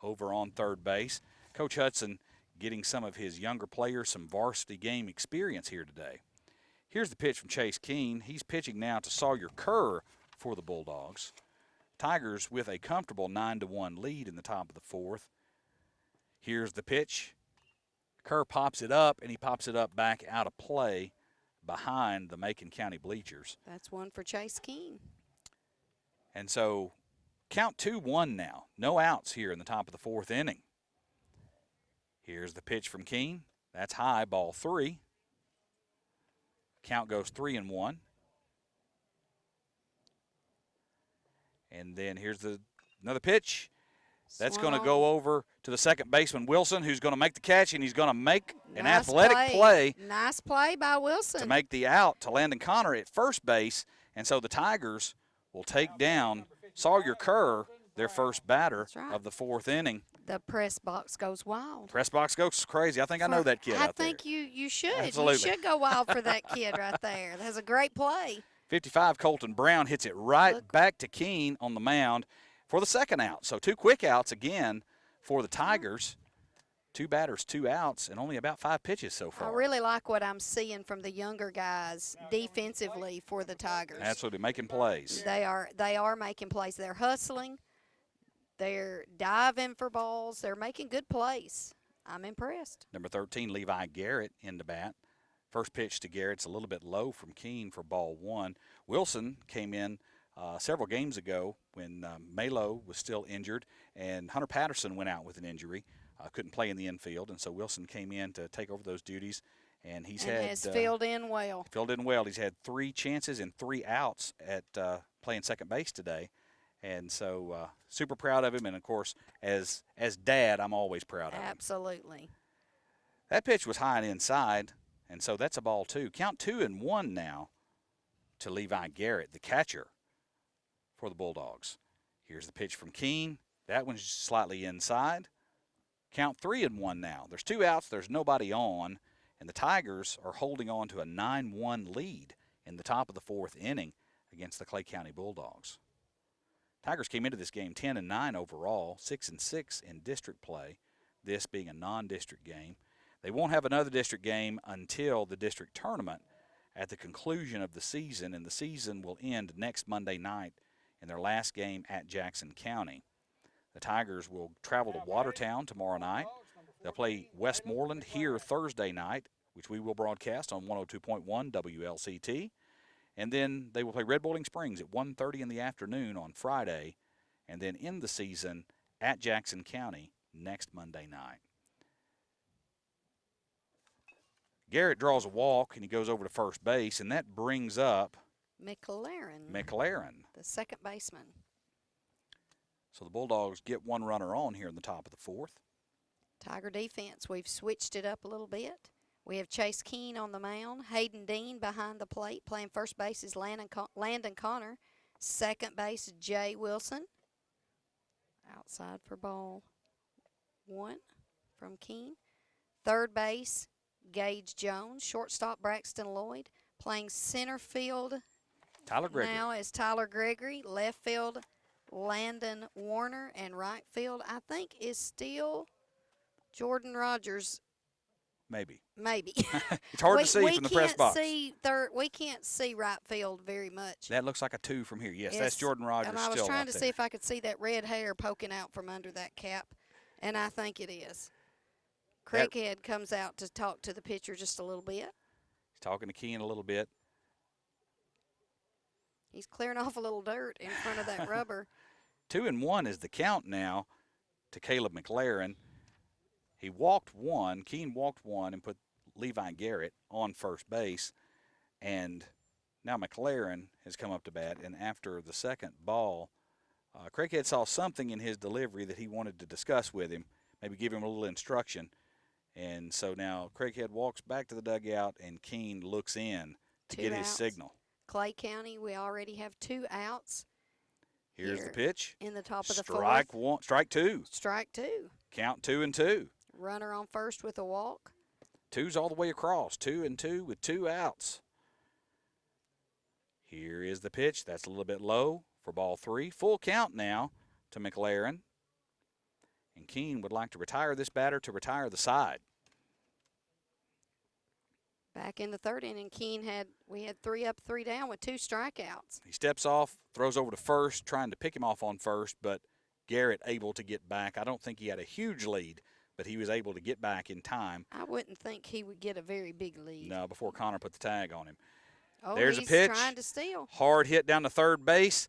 over on third base. Coach Hudson getting some of his younger players some varsity game experience here today. Here's the pitch from Chase Keene. He's pitching now to Sawyer Kerr for the Bulldogs. Tigers with a comfortable 9-1 lead in the top of the 4th. Here's the pitch. Kerr pops it up, and he pops it up back out of play behind the Macon County bleachers. That's one for Chase Keene. And so count 2-1 now. No outs here in the top of the 4th inning. Here's the pitch from Keene. That's high, ball 3. Count goes 3-1. And then here's another pitch. That's going to go over to the second baseman, Wilson, who's going to make the catch, and he's going to make an athletic play. Nice play by Wilson. To make the out to Landon Connor at first base. And so the Tigers will take down Sawyer Kerr, their first batter of the 4th inning. The press box goes wild. Press box goes crazy. I think I know that kid out there. I think you should. Absolutely. You should go wild for that kid right there. That's a great play. 55, Colton Brown hits it back to Keene on the mound for the 2nd out. So 2 quick outs again for the Tigers. 2 batters, 2 outs, and only about 5 pitches so far. I really like what I'm seeing from the younger guys defensively for the Tigers. Absolutely, making plays. They are making plays. They're hustling. They're diving for balls. They're making good plays. I'm impressed. Number 13, Levi Garrett into bat. First pitch to Garrett's a little bit low from Keene for ball 1. Wilson came in several games ago when Malo was still injured, and Hunter Patterson went out with an injury. Couldn't play in the infield, and so Wilson came in to take over those duties, and has filled in well. Filled in well. He's had 3 chances and 3 outs at playing second base today, And so super proud of him. And, of course, as dad, I'm always proud of him. Absolutely. That pitch was high and inside, and so that's a ball 2. Count 2-1 now to Levi Garrett, the catcher for the Bulldogs. Here's the pitch from Keene. That one's slightly inside. Count 3-1 now. There's 2 outs. There's nobody on, and the Tigers are holding on to a 9-1 lead in the top of the 4th inning against the Clay County Bulldogs. Tigers came into this game 10-9 overall, 6-6 in district play, this being a non-district game. They won't have another district game until the district tournament at the conclusion of the season, and the season will end next Monday night in their last game at Jackson County. The Tigers will travel to Watertown tomorrow night. They'll play Westmoreland here Thursday night, which we will broadcast on 102.1 WLCT. And then they will play Red Bowling Springs at 1:30 in the afternoon on Friday, and then end the season at Jackson County next Monday night. Garrett draws a walk, and he goes over to first base, and that brings up McLaren, the second baseman. So the Bulldogs get 1 runner on here in the top of the 4th. Tiger defense, we've switched it up a little bit. We have Chase Keene on the mound. Hayden Dean behind the plate. Playing first base is Landon Connor. Second base, Jay Wilson. Outside for ball 1 from Keene. Third base, Gage Jones. Shortstop, Braxton Lloyd. Playing center field Tyler Gregory. now is Tyler Gregory. Left field, Landon Warner. And right field, I think, is still Jordan Rogers. Maybe. It's hard to see from the press box. We can't see right field very much. That looks like a 2 from here. Yes, that's Jordan Rogers. And I was still trying up to there. see if I could see that red hair poking out from under that cap, and I think it is. Craighead comes out to talk to the pitcher just a little bit. He's talking to Keene a little bit. He's clearing off a little dirt in front of that rubber. 2-1 is the count now to Caleb McLaren. He walked 1. Keene walked 1 and put Levi Garrett on first base. And now McLaren has come up to bat. And after the second ball, Craighead saw something in his delivery that he wanted to discuss with him, maybe give him a little instruction. And so now Craighead walks back to the dugout, and Keene looks in to get his signal. Clay County, we already have 2 outs. Here's the pitch. In the top of the 4th. Strike 2. Strike 2. Count 2-2. Runner on first with a walk. 2's all the way across. 2-2 with 2 outs. Here is the pitch. That's a little bit low for ball 3. Full count now to McLaren. And Keene would like to retire this batter to retire the side. Back in the 3rd inning, we had 3 up, 3 down with 2 strikeouts. He steps off, throws over to first, trying to pick him off on first, but Garrett able to get back. I don't think he had a huge lead, but he was able to get back in time. I wouldn't think he would get a very big lead. No, before Connor put the tag on him. Oh, there's he's a pitch. Trying to steal. Hard hit down to third base.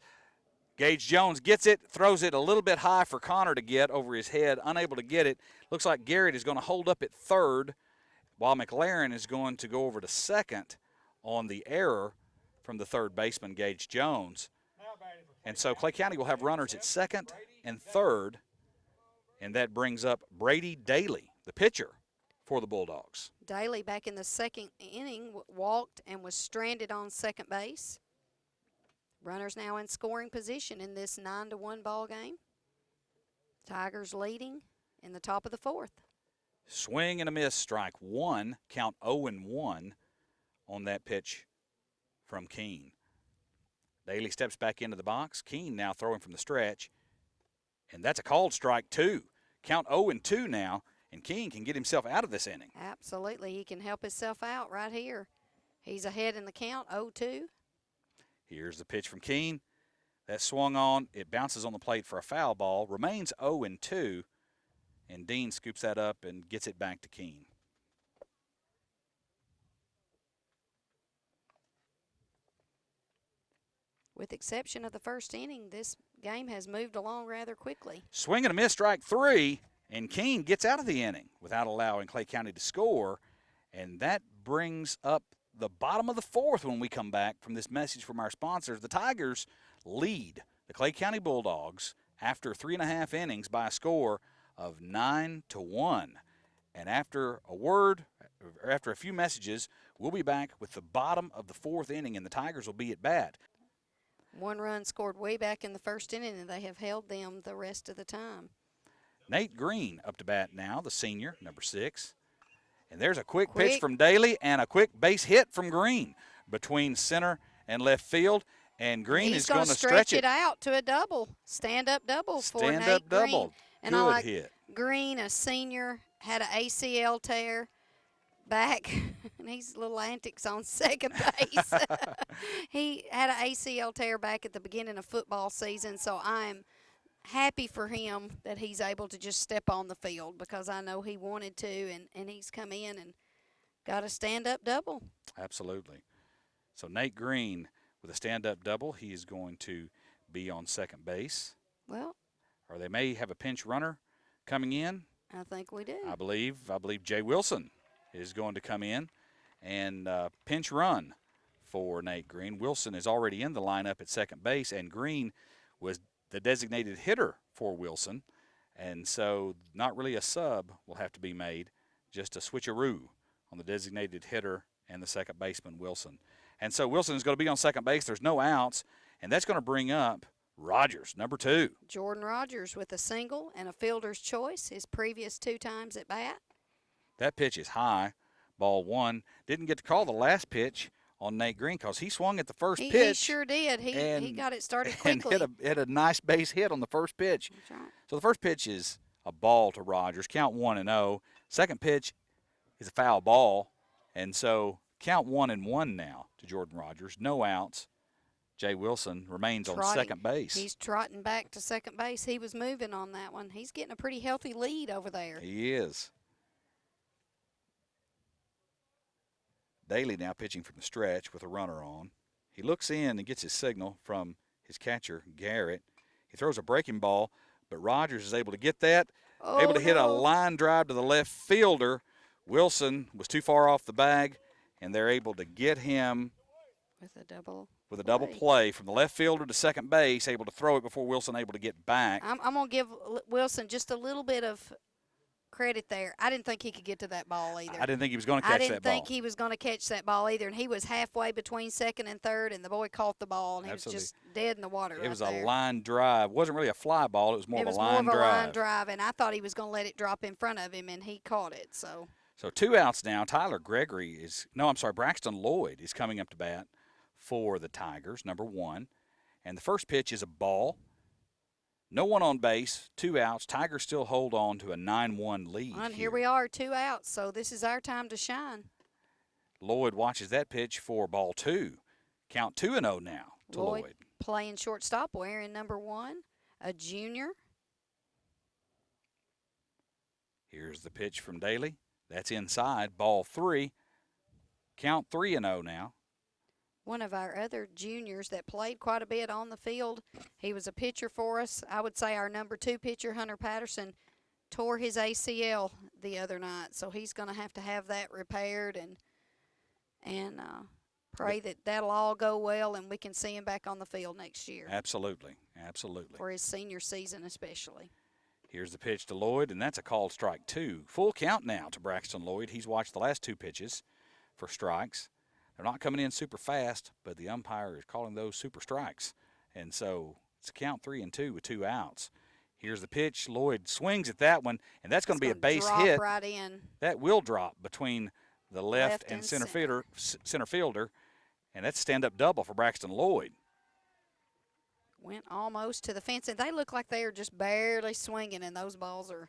Gage Jones gets it, throws it a little bit high for Connor to get over his head, unable to get it. Looks like Garrett is going to hold up at third, while McLaren is going to go over to second on the error from the third baseman, Gage Jones. And so Clay County will have runners at second and third, and that brings up Brady Daly, the pitcher for the Bulldogs. Daly, back in the 2nd inning, walked and was stranded on second base. Runners now in scoring position in this 9-1 ball game. Tigers leading in the top of the 4th. Swing and a miss, strike 1, count 0-1 on that pitch from Keene. Daly steps back into the box. Keene now throwing from the stretch, and that's a called strike 2. Count 0-2 now, and Keene can get himself out of this inning. Absolutely, he can help himself out right here. He's ahead in the count, 0-2. Here's the pitch from Keene. That swung on. It bounces on the plate for a foul ball. Remains 0-2. And Dean scoops that up and gets it back to Keene. With exception of the 1st inning, this game has moved along rather quickly. Swing and a miss, strike 3. And Keene gets out of the inning without allowing Clay County to score. And that brings up the bottom of the 4th when we come back from this message from our sponsors. The Tigers lead the Clay County Bulldogs after 3.5 innings by a score of 9-1. And after a few messages, we'll be back with the bottom of the 4th inning, and the Tigers will be at bat. 1 run scored way back in the 1st inning, and they have held them the rest of the time. Nate Green up to bat now, the senior, number 6. And there's a quick pitch from Daly and a quick base hit from Green between center and left field. And Green is going to stretch it out to a double, stand-up double for Nate Green. Stand-up double. And Good I like hit. Green, a senior, had an ACL tear back, and he's little antics on second base. He had an ACL tear back at the beginning of football season, so I'm happy for him that he's able to just step on the field because I know he wanted to, and he's come in and got a stand-up double. Absolutely. So Nate Green with a stand-up double, he is going to be on second base. Well, or they may have a pinch runner coming in. I think we do. I believe Jay Wilson is going to come in and pinch run for Nate Green. Wilson is already in the lineup at second base, and Green was the designated hitter for Wilson. And so not really a sub will have to be made, just a switcheroo on the designated hitter and the second baseman, Wilson. And so Wilson is going to be on second base. There's no outs, and that's going to bring up Rogers, number 2. Jordan Rogers with a single and a fielder's choice his previous 2 times at bat. That pitch is high, ball 1. Didn't get to call the last pitch on Nate Green because he swung at the first pitch. He sure did. He got it started quickly. And hit a nice base hit on the first pitch. That's right. So the first pitch is a ball to Rogers, count 1-0. Second pitch is a foul ball, and so count 1-1 now to Jordan Rogers. No outs. Jay Wilson remains on second base. He's trotting back to second base. He was moving on that one. He's getting a pretty healthy lead over there. He is. Daly now pitching from the stretch with a runner on. He looks in and gets his signal from his catcher, Garrett. He throws a breaking ball, but Rogers is able to get that, able to hit a line drive to the left fielder. Wilson was too far off the bag, and they're able to get him with a double play from the left fielder to second base, able to throw it before Wilson able to get back. I'm going to give Wilson just a little bit of credit there. I didn't think he could get to that ball either. I didn't think he was going to catch that ball. I didn't think he was going to catch that ball either, and he was halfway between second and third, and the boy caught the ball, and he was just dead in the water. It was a line drive. It wasn't really a fly ball. It was more of a line drive. And I thought he was going to let it drop in front of him, and he caught it. So 2 outs now. Braxton Lloyd is coming up to bat for the Tigers, number 1. And the first pitch is a ball. No one on base, 2 outs. Tigers still hold on to a 9-1 lead. And here we are, 2 outs, so this is our time to shine. Lloyd watches that pitch for ball 2. Count 2-0 now to Lloyd. Playing shortstop, wearing number 1, a junior. Here's the pitch from Daly. That's inside, ball 3. Count 3-0 now. One of our other juniors that played quite a bit on the field. He was a pitcher for us. I would say our number 2 pitcher, Hunter Patterson, tore his ACL the other night. So he's going to have that repaired and pray that that'll all go well and we can see him back on the field next year. Absolutely, absolutely. For his senior season especially. Here's the pitch to Lloyd, and that's a called strike 2. Full count now to Braxton Lloyd. He's watched the last 2 pitches for strikes. They're not coming in super fast, but the umpire is calling those super strikes. And so it's a count 3-2 with 2 outs. Here's the pitch. Lloyd swings at that one, and that's going to be a base hit. Right in. That will drop between the left and center fielder, and that's stand-up double for Braxton Lloyd. Went almost to the fence, and they look like they are just barely swinging, and those balls are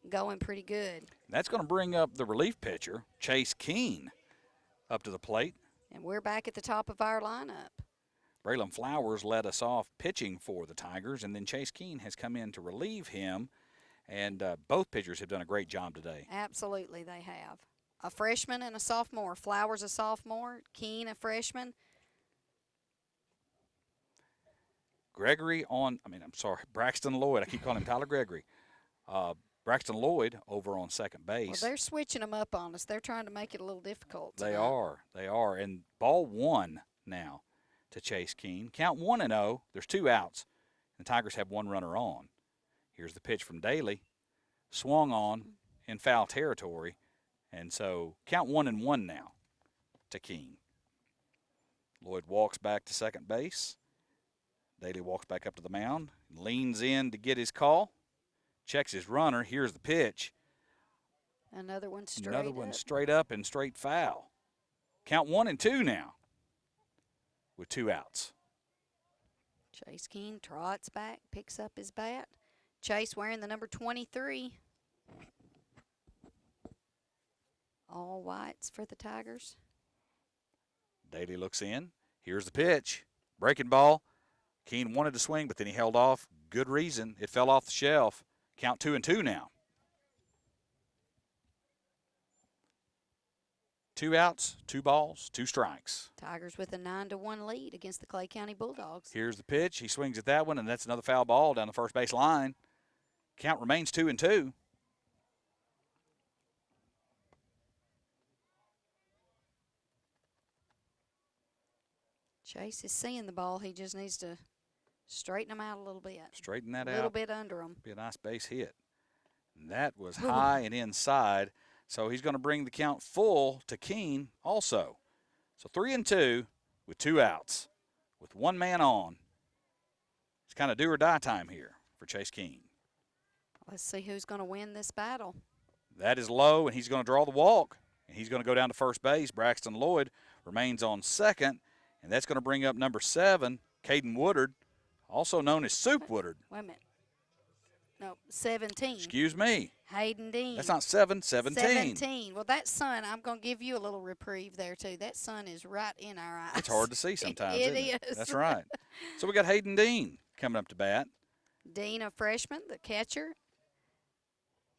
going pretty good. That's going to bring up the relief pitcher, Chase Keene, up to the plate. And we're back at the top of our lineup. Braylon Flowers led us off pitching for the Tigers, and then Chase Keene has come in to relieve him, and both pitchers have done a great job today. Absolutely, they have. A freshman and a sophomore. Flowers a sophomore, Keene a freshman. Braxton Lloyd. I keep calling him Tyler Gregory. Braxton Lloyd over on second base. Well, they're switching them up on us. They're trying to make it a little difficult tonight. They are. And ball 1 now to Chase Keene. Count 1-0. There's 2 outs. The Tigers have 1 runner on. Here's the pitch from Daly. Swung on in foul territory. And so count 1-1 now to Keene. Lloyd walks back to second base. Daly walks back up to the mound. Leans in to get his call. Checks his runner. Here's the pitch. Another one straight Another one up. straight up and straight foul. Count 1-2 now with 2 outs. Chase Keene trots back, picks up his bat. Chase wearing the number 23. All whites for the Tigers. Daly looks in. Here's the pitch. Breaking ball. Keene wanted to swing, but then he held off. Good reason. It fell off the shelf. Count 2-2 now. 2 outs, 2 balls, 2 strikes. Tigers with a 9-1 lead against the Clay County Bulldogs. Here's the pitch. He swings at that one, and that's another foul ball down the first base line. Count remains 2-2. Chase is seeing the ball. He just needs to straighten him out a little bit. Straighten that out. A little bit under him. Be a nice base hit. And that was high and inside. So he's going to bring the count full to Keene also. So 3-2 with 2 outs. With 1 man on. It's kind of do or die time here for Chase Keene. Let's see who's going to win this battle. That is low, and he's going to draw the walk. And he's going to go down to first base. Braxton Lloyd remains on second. And that's going to bring up number 7, Caden Woodard, also known as Soup Woodard. Wait a minute. No, 17. Excuse me. Hayden Dean. That's not 7, 17. 17. Well, that sun, I'm going to give you a little reprieve there, too. That sun is right in our eyes. It's hard to see sometimes, It isn't it? is. That's right. So we got Hayden Dean coming up to bat. Dean, a freshman, the catcher.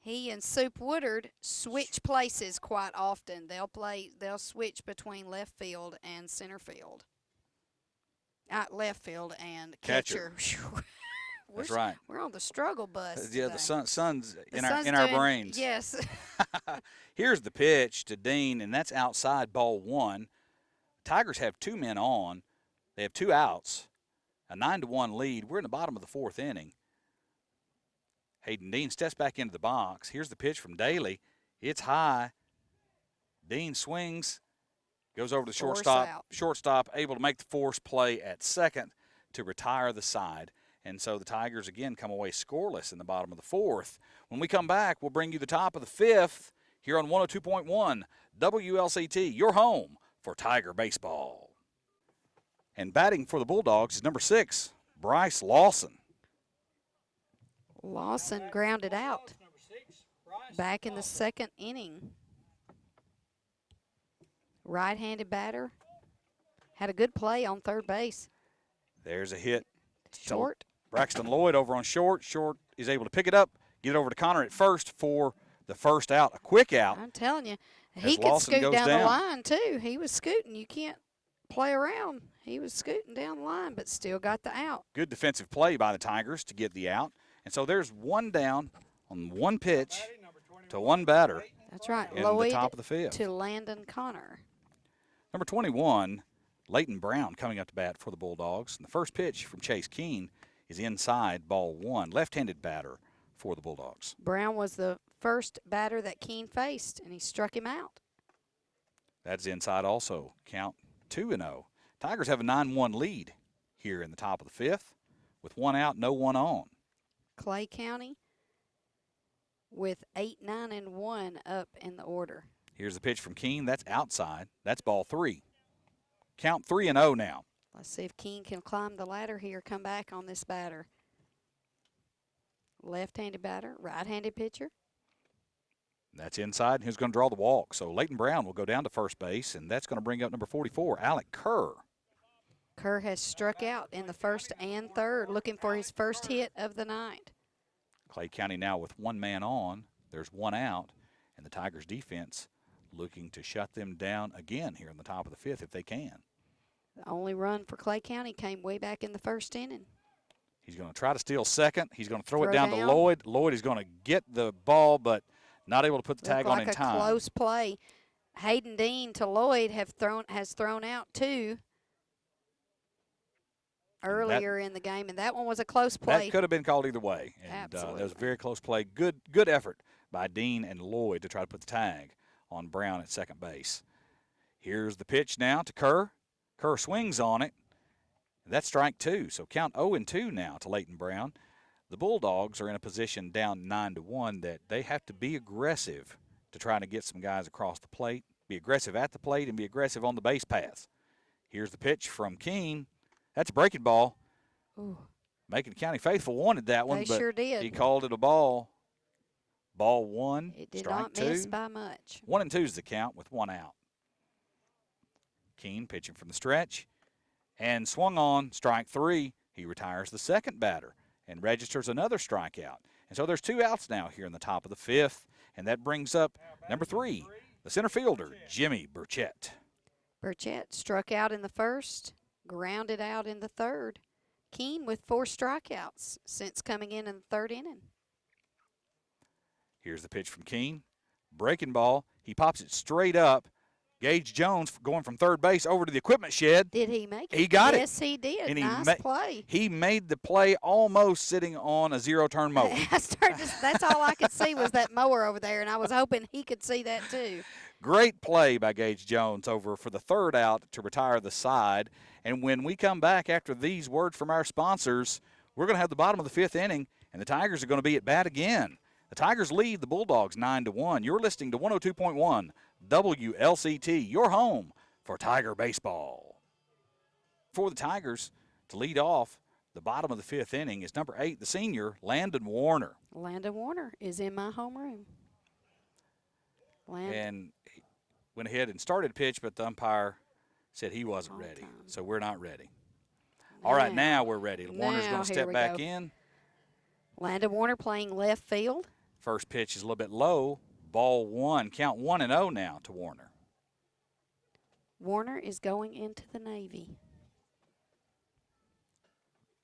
He and Soup Woodard switch places quite often. They'll switch between left field and center field. Left field and catcher. That's right. We're on the struggle bus. Yeah, today. the sun's in Sun's our doing- brains. Yes. Here's the pitch to Dean, and that's outside ball 1. Tigers have 2 men on. They have 2 outs, a 9-1 lead. We're in the bottom of the 4th inning. Hayden Dean steps back into the box. Here's the pitch from Daly. It's high. Dean swings, goes over to the Force shortstop. out. Shortstop able to make the force play at second to retire the side. And so the Tigers again come away scoreless in the bottom of the 4th. When we come back, we'll bring you the top of the 5th here on 102.1 WLCT, your home for Tiger baseball. And batting for the Bulldogs is number 6, Bryce Lawson. Lawson grounded out Number 6, Bryce back in the Lawson. 2nd inning. Right-handed batter. Had a good play on third base. There's a hit. Short. Braxton Lloyd over on short. Short is able to pick it up, get it over to Connor at first for the first out, a quick out. I'm telling you, As he could Lawson scoot goes down down. the line, too. He was scooting. You can't play around. He was scooting down the line, but still got the out. Good defensive play by the Tigers to get the out. And so there's 1 down on 1 pitch Batting number 21, to 1 batter That's right. in Lloyd the top of the 5th. to Landon Connor. Number 21, Leighton Brown coming up to bat for the Bulldogs. And the first pitch from Chase Keene is inside ball 1, left-handed batter for the Bulldogs. Brown was the first batter that Keene faced, and he struck him out. That's inside also. Count 2-0. Tigers have a 9-1 lead here in the top of the 5th with 1 out, no one on. Clay County with 8-9-1 up in the order. Here's the pitch from Keene. That's outside. That's ball 3. Count 3-0 now. Let's see if Keene can climb the ladder here, come back on this batter. Left-handed batter, right-handed pitcher. That's inside, and who's going to draw the walk. So Leighton Brown will go down to first base, and that's going to bring up number 44, Alec Kerr. Kerr has struck out in the 1st and 3rd, looking for his first hit of the night. Clay County now with 1 man on. There's 1 out, and the Tigers' defense looking to shut them down again here in the top of the 5th if they can. The only run for Clay County came way back in the 1st inning. He's going to try to steal second. He's going to throw it Throw down to down. Lloyd. Lloyd is going to get the ball, but not able to put the tag Looked on like in a time. close play. Hayden Dean to Lloyd has thrown out 2. earlier in the game, and that one was a close play. That could have been called either way. And that was a very close play. Good effort by Dean and Lloyd to try to put the tag on Brown at second base. Here's the pitch now to Kerr. Kerr swings on it. That's strike two. So count 0-2 now to Leighton Brown. The Bulldogs are in a position down 9-1 that they have to be aggressive to try to get some guys across the plate, be aggressive at the plate, and be aggressive on the base paths. Here's the pitch from Keene. That's a breaking ball. Ooh. Macon County faithful wanted that one, They but sure did. he called it a ball. Ball one, it did strike not two. miss by much. 1-2 is the count with one out. Keene pitching from the stretch and swung on, strike three. He retires the second batter and registers another strikeout. And so there's two outs now here in the top of the fifth, and that brings up number three, the center fielder, Jimmy Burchett. Burchett struck out in the first, grounded out in the third. Keene with 4 strikeouts since coming in the third inning. Here's the pitch from Keene. Breaking ball. He pops it straight up. Gage Jones going from third base over to the equipment shed. Did he make it? He got it. Yes, he did. And nice play. He made the play almost sitting on a zero-turn mower. That's all I could see was that mower over there, and I was hoping he could see that too. Great play by Gage Jones over for the third out to retire the side. And when we come back after these words from our sponsors, we're going to have the bottom of the fifth inning, and the Tigers are going to be at bat again. The Tigers lead the Bulldogs 9-1. You're listening to 102.1 WLCT, your home for Tiger baseball. For the Tigers to lead off the bottom of the fifth inning is number 8, the senior, Landon Warner. Landon Warner is in my homeroom. And he went ahead and started pitch, but the umpire said he wasn't ready. So we're not ready. All right, now we're ready. Warner's going to step back in. Landon Warner playing left field. First pitch is a little bit low. Ball one. Count 1-0 now to Warner. Warner is going into the Navy.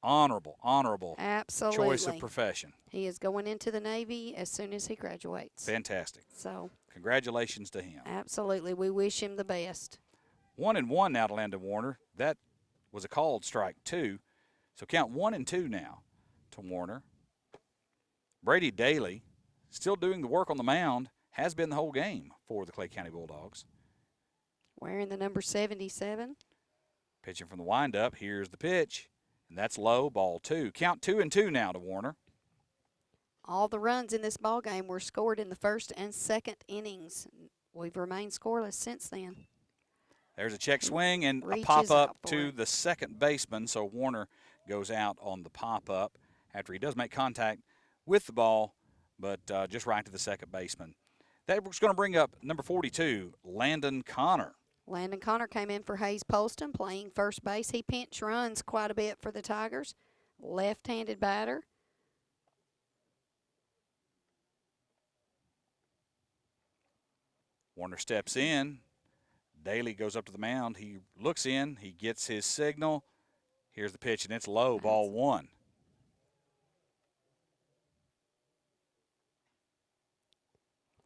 Honorable Absolutely. choice of profession. He is going into the Navy as soon as he graduates. Fantastic. So congratulations to him. Absolutely. We wish him the best. 1-1 now to Landon Warner. That was a called strike two. So count 1-2 now to Warner. Brady Daly still doing the work on the mound, has been the whole game for the Clay County Bulldogs. Wearing the number 77. Pitching from the windup. Here's the pitch, and that's low, ball two. Count 2-2 now to Warner. All the runs in this ball game were scored in the first and second innings. We've remained scoreless since then. There's a check swing and a pop-up to the second baseman, so Warner goes out on the pop-up after he does make contact with the ball, but just right to the second baseman. That was going to bring up number 42, Landon Connor. Landon Connor came in for Hayes Polston playing first base. He pinch runs quite a bit for the Tigers. Left-handed batter. Warner steps in. Daly goes up to the mound. He looks in. He gets his signal. Here's the pitch, and it's low, ball one.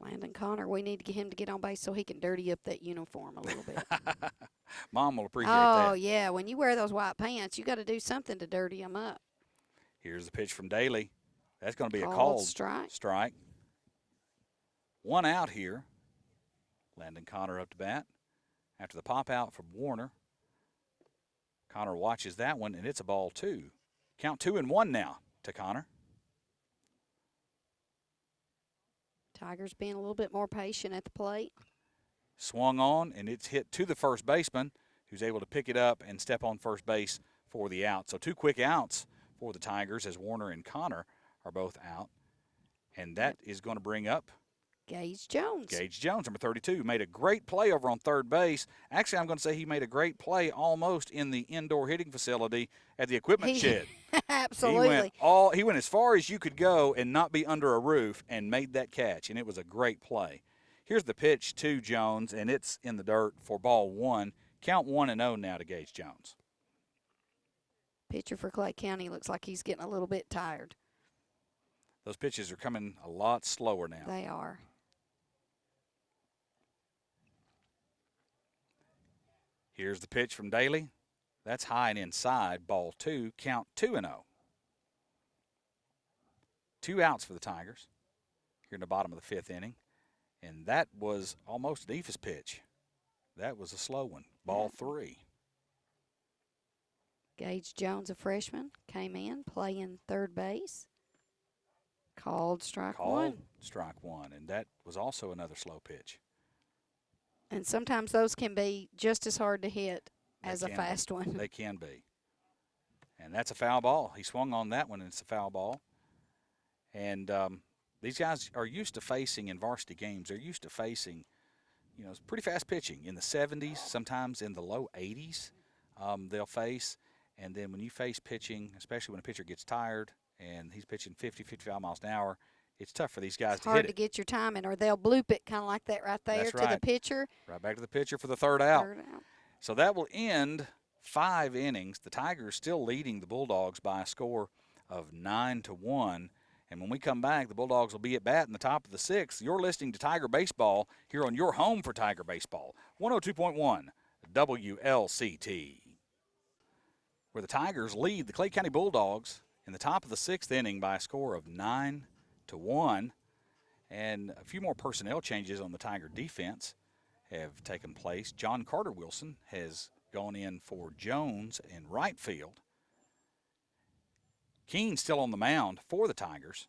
Landon Connor, we need to get him to get on base so he can dirty up that uniform a little bit. Mom will appreciate that. Oh, yeah. When you wear those white pants, you got to do something to dirty them up. Here's the pitch from Daly. That's going to be a Called called strike. One out here. Landon Connor up to bat. After the pop out from Warner, Connor watches that one, and it's a ball two. Count 2-1 now to Connor. Tigers being a little bit more patient at the plate. Swung on, and it's hit to the first baseman, who's able to pick it up and step on first base for the out. So 2 quick outs for the Tigers as Warner and Connor are both out. And that is going to bring up Gage Jones. Gage Jones, number 32, made a great play over on third base. Actually, I'm going to say he made a great play almost in the indoor hitting facility at the equipment shed. Absolutely. He went as far as you could go and not be under a roof and made that catch, and it was a great play. Here's the pitch to Jones, and it's in the dirt for ball one. Count 1-0 now to Gage Jones. Pitcher for Clay County looks like he's getting a little bit tired. Those pitches are coming a lot slower now. They are. Here's the pitch from Daly. That's high and inside, ball 2, count 2-0. 2 outs for the Tigers here in the bottom of the 5th inning. And that was almost an Ephus pitch. That was a slow one, ball 3. Gage Jones, a freshman, came in playing third base. Called strike one. Strike 1, and that was also another slow pitch. And sometimes those can be just as hard to hit as a fast one. They can be. And that's a foul ball. He swung on that one, and it's a foul ball. And these guys are used to facing in varsity games. They're used to facing, you know, pretty fast pitching in the 70s, sometimes in the low 80s. They'll face, and then when you face pitching, especially when a pitcher gets tired and he's pitching 50, 55 miles an hour, it's tough for these guys to hit it. It's hard to get your timing, or they'll bloop it kind of like that right there to the pitcher. Right back to the pitcher for the third out. So that will end 5 innings. The Tigers still leading the Bulldogs by a score of 9-1. And when we come back, the Bulldogs will be at bat in the top of the 6th. You're listening to Tiger Baseball here on your home for Tiger Baseball, 102.1 WLCT. Where the Tigers lead the Clay County Bulldogs in the top of the 6th inning by a score of 9-1. And a few more personnel changes on the Tiger defense have taken place. John Carter Wilson has gone in for Jones in right field. Keene still on the mound for the Tigers.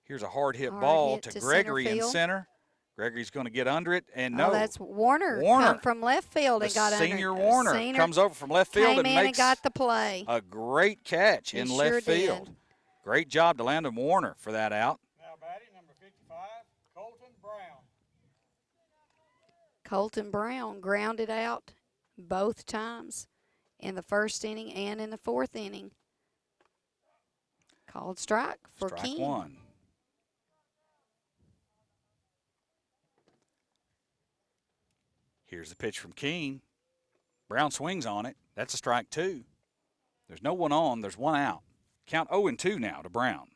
Here's a hard hit ball to Gregory in center. Gregory's going to get under it, and no. That's Warner. Come from left field and got under it. Senior Warner comes over from left field and makes got the play. A great catch in left field. Great job to Landon Warner for that out. Now batting number 55, Colton Brown. Colton Brown grounded out both times in the 1st inning and in the 4th inning. Called strike for Keene. Strike 1. Here's the pitch from Keene. Brown swings on it. That's a strike 2. There's no one on. There's 1 out. Count 0-2 now to Brown.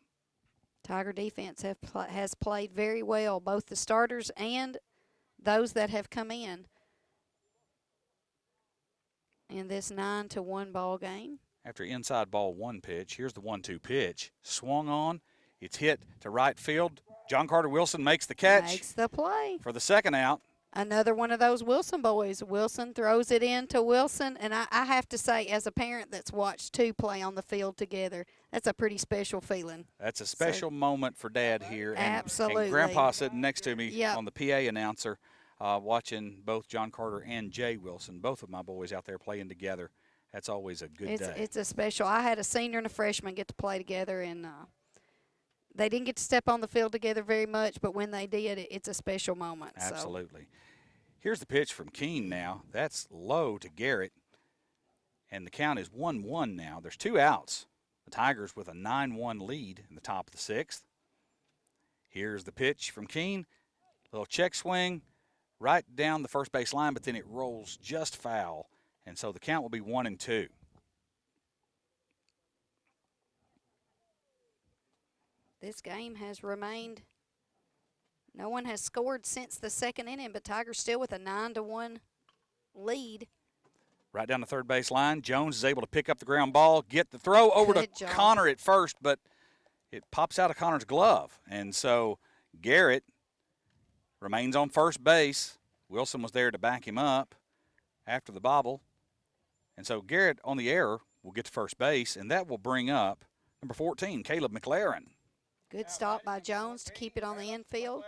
Tiger defense has played very well, both the starters and those that have come in this 9-1 ball game. After inside ball 1 pitch, here's the 1-2 pitch. Swung on. It's hit to right field. John Carter Wilson makes the catch. Makes the play. For the 2nd out. Another one of those Wilson boys. Wilson throws it in to Wilson. And I have to say, as a parent that's watched 2 play on the field together, that's a pretty special feeling. That's a special moment for Dad here. Absolutely. And Grandpa sitting next to me on the PA announcer, watching both John Carter and Jay Wilson, both of my boys out there playing together. That's always a good day. It's a special. I had a senior and a freshman get to play together, and they didn't get to step on the field together very much, but when they did, it's a special moment. Absolutely. So. Here's the pitch from Keene now. That's low to Garrett, and the count is 1-1 now. There's 2 outs. The Tigers with a 9-1 lead in the top of the 6th. Here's the pitch from Keene. Little check swing right down the first base line, but then it rolls just foul. And so the count will be 1-2. This game has remained, no one has scored since the 2nd inning, but Tigers still with a 9-1 lead. Right down the third base line. Jones is able to pick up the ground ball, get the throw over to Connor at first, but it pops out of Connor's glove. And so Garrett remains on first base. Wilson was there to back him up after the bobble. And so Garrett on the error will get to first base, and that will bring up number 14, Caleb McLaren. Good stop by Jones to keep it on the infield.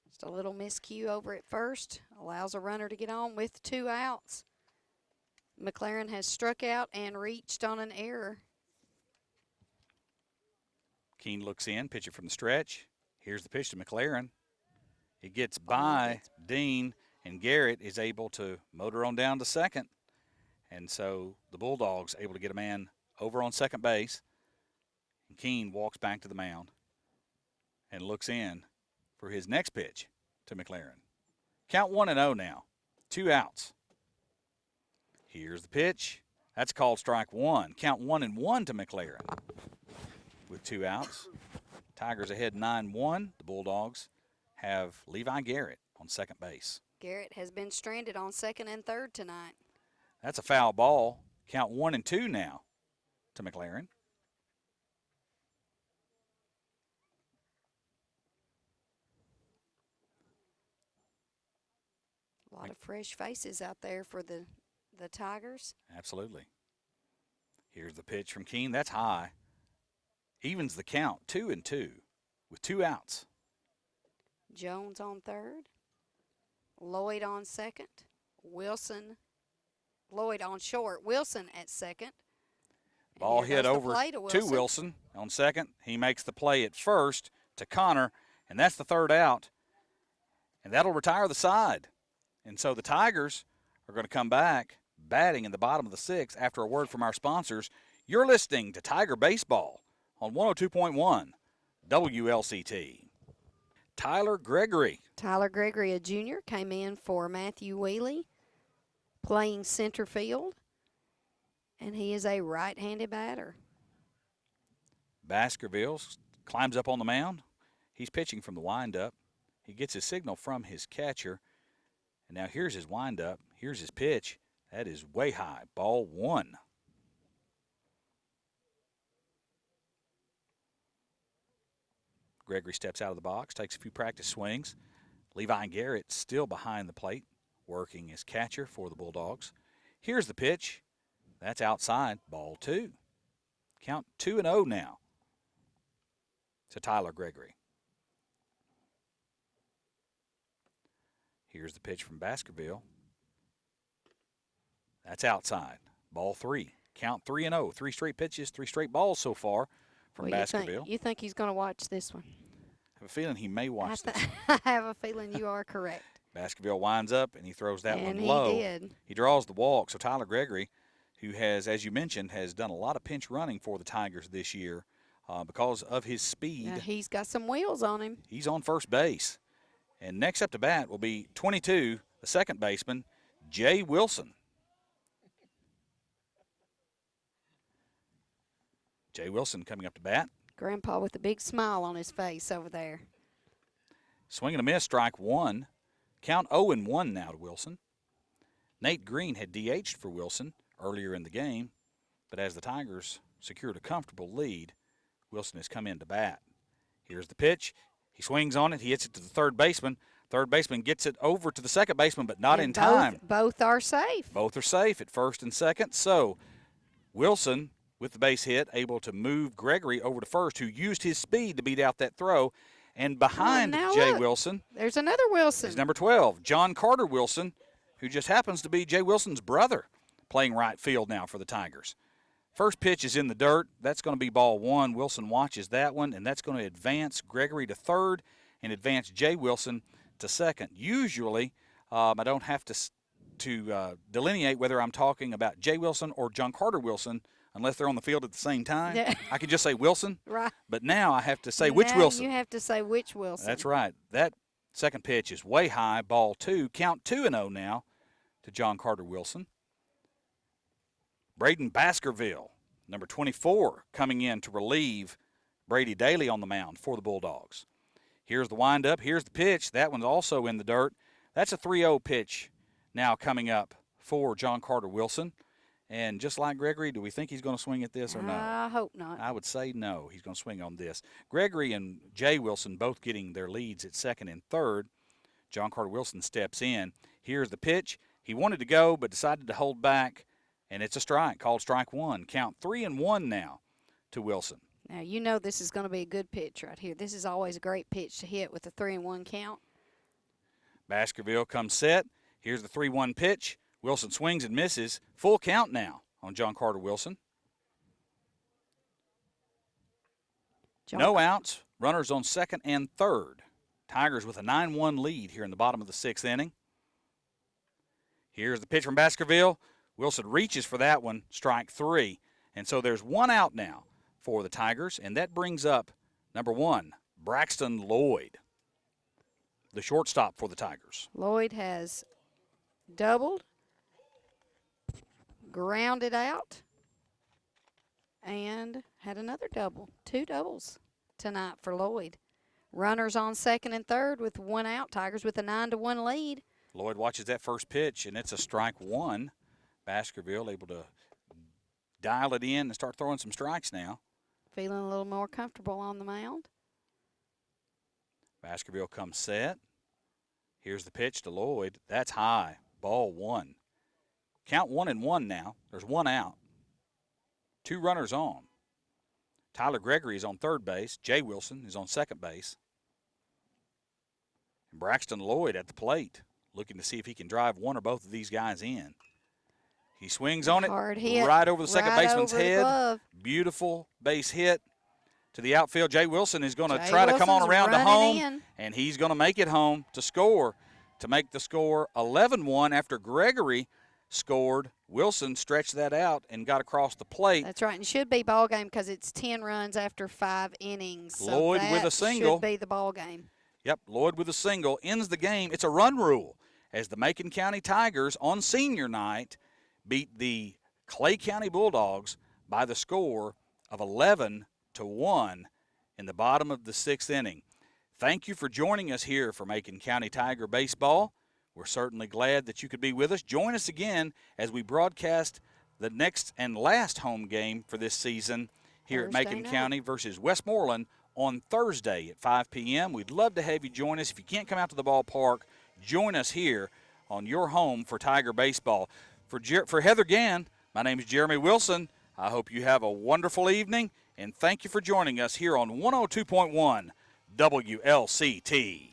Just a little miscue over at first. Allows a runner to get on with 2 outs. McLaren has struck out and reached on an error. Keene looks in, pitcher from the stretch. Here's the pitch to McLaren. It gets by Dean, and Garrett is able to motor on down to second. And so the Bulldogs able to get a man over on second base. And Keene walks back to the mound and looks in for his next pitch to McLaren. Count 1-0 now. 2 outs. Here's the pitch. That's called strike 1. Count 1-1 to McLaren with 2 outs. Tigers ahead 9-1. The Bulldogs have Levi Garrett on second base. Garrett has been stranded on second and third tonight. That's a foul ball. Count 1 and 2 now to McLaren. A lot of fresh faces out there for the Tigers. Absolutely. Here's the pitch from Keene. That's high. Evens the count, 2 and 2 with 2 outs. Jones on third. Lloyd on second. Lloyd on short. Wilson at second. Ball hit over to Wilson on second. He makes the play at first to Connor, and that's the third out. And that'll retire the side. And so the Tigers are going to come back batting in the bottom of the sixth after a word from our sponsors. You're listening to Tiger Baseball on 102.1 WLCT. Tyler Gregory. Tyler Gregory, a junior, came in for Matthew Wheely, playing center field, and he is a right-handed batter. Baskerville climbs up on the mound. He's pitching from the windup. He gets his signal from his catcher. And now here's his windup. Here's his pitch. That is way high. Ball 1. Gregory steps out of the box, takes a few practice swings. Levi Garrett still behind the plate, working as catcher for the Bulldogs. Here's the pitch. That's outside. Ball 2. Count 2 and 0 now to Tyler Gregory. Here's the pitch from Baskerville. That's outside. Ball 3. Count 3 and 0. 3 straight pitches, 3 straight balls so far from Baskerville. You think he's going to watch this one? I have a feeling he may watch this. I have a feeling you are correct. Baskerville winds up, and he throws that one And low. he did. He draws the walk. So Tyler Gregory, who has, as you mentioned, has done a lot of pinch running for the Tigers this year because of his speed. Now he's got some wheels on him. He's on first base. And next up to bat will be 22, the second baseman, Jay Wilson. Jay Wilson coming up to bat. Grandpa with a big smile on his face over there. Swing and a miss, strike 1. Count 0 and 1 now to Wilson. Nate Green had DH'd for Wilson earlier in the game, but as the Tigers secured a comfortable lead, Wilson has come in to bat. Here's the pitch. He swings on it. He hits it to the third baseman. Third baseman gets it over to the second baseman, but not in time. Both are safe. Both are safe at first and second. So Wilson, with the base hit, able to move Gregory over to first, who used his speed to beat out that throw. And behind Jay Wilson, there's another Wilson. is number 12, John Carter Wilson, who just happens to be Jay Wilson's brother, playing right field now for the Tigers. First pitch is in the dirt. That's going to be ball 1. Wilson watches that one, and that's going to advance Gregory to third and advance Jay Wilson to second. Usually, I don't have to delineate whether I'm talking about Jay Wilson or John Carter Wilson unless they're on the field at the same time. Yeah. I could just say Wilson, Right. but now I have to say which Wilson. You have to say which Wilson. That's right. That second pitch is way high, ball 2. Count 2 and 0 now to John Carter Wilson. Braden Baskerville, number 24, coming in to relieve Brady Daly on the mound for the Bulldogs. Here's the windup. Here's the pitch. That one's also in the dirt. That's a 3-0 pitch now coming up for John Carter Wilson. And just like Gregory, do we think he's going to swing at this or no? I hope not. I would say no. He's going to swing on this. Gregory and Jay Wilson both getting their leads at second and third. John Carter Wilson steps in. Here's the pitch. He wanted to go but decided to hold back, and it's a strike, called strike 1. Count 3 and 1 now to Wilson. Now, you know this is going to be a good pitch right here. This is always a great pitch to hit with a 3-1 count. Baskerville comes set. Here's the 3-1 pitch. Wilson swings and misses. Full count now on John Carter Wilson. No outs. Runners on second and third. Tigers with a 9-1 lead here in the bottom of the 6th inning. Here's the pitch from Baskerville. Wilson reaches for that one, strike 3. And so there's 1 out now for the Tigers, and that brings up number 1, Braxton Lloyd, the shortstop for the Tigers. Lloyd has doubled, grounded out, and had another double. 2 doubles tonight for Lloyd. Runners on second and third with 1 out. Tigers with a 9-1 lead. Lloyd watches that first pitch, and it's a strike one. Baskerville able to dial it in and start throwing some strikes now. Feeling a little more comfortable on the mound. Baskerville comes set. Here's the pitch to Lloyd. That's high. Ball one. Count 1-1 now. There's one out. 2 runners on. Tyler Gregory is on third base. Jay Wilson is on second base. And Braxton Lloyd at the plate, looking to see if he can drive one or both of these guys in. He swings on it Hard hit. right over the second Right baseman's over the head. glove. Beautiful base hit to the outfield. Jay Wilson is going to Jay try to come on Wilson's around to running home, in. and he's going to make it home to score, to make the score 11-1 after Gregory scored. Wilson stretched that out and got across the plate. That's right, and should be ball game because it's 10 runs after 5 innings. So Lloyd with a that single. should be the ball game. Yep, Lloyd with a single ends the game. It's a run rule as the Macon County Tigers on senior night beat the Clay County Bulldogs by the score of 11-1 in the bottom of the 6th inning. Thank you for joining us here for Macon County Tiger Baseball. We're certainly glad that you could be with us. Join us again as we broadcast the next and last home game for this season here Thursday at Macon night. County versus Westmoreland on Thursday at 5 p.m. We'd love to have you join us. If you can't come out to the ballpark, join us here on your home for Tiger Baseball. For Heather Gann, my name is Jeremy Wilson. I hope you have a wonderful evening, and thank you for joining us here on 102.1 WLCT.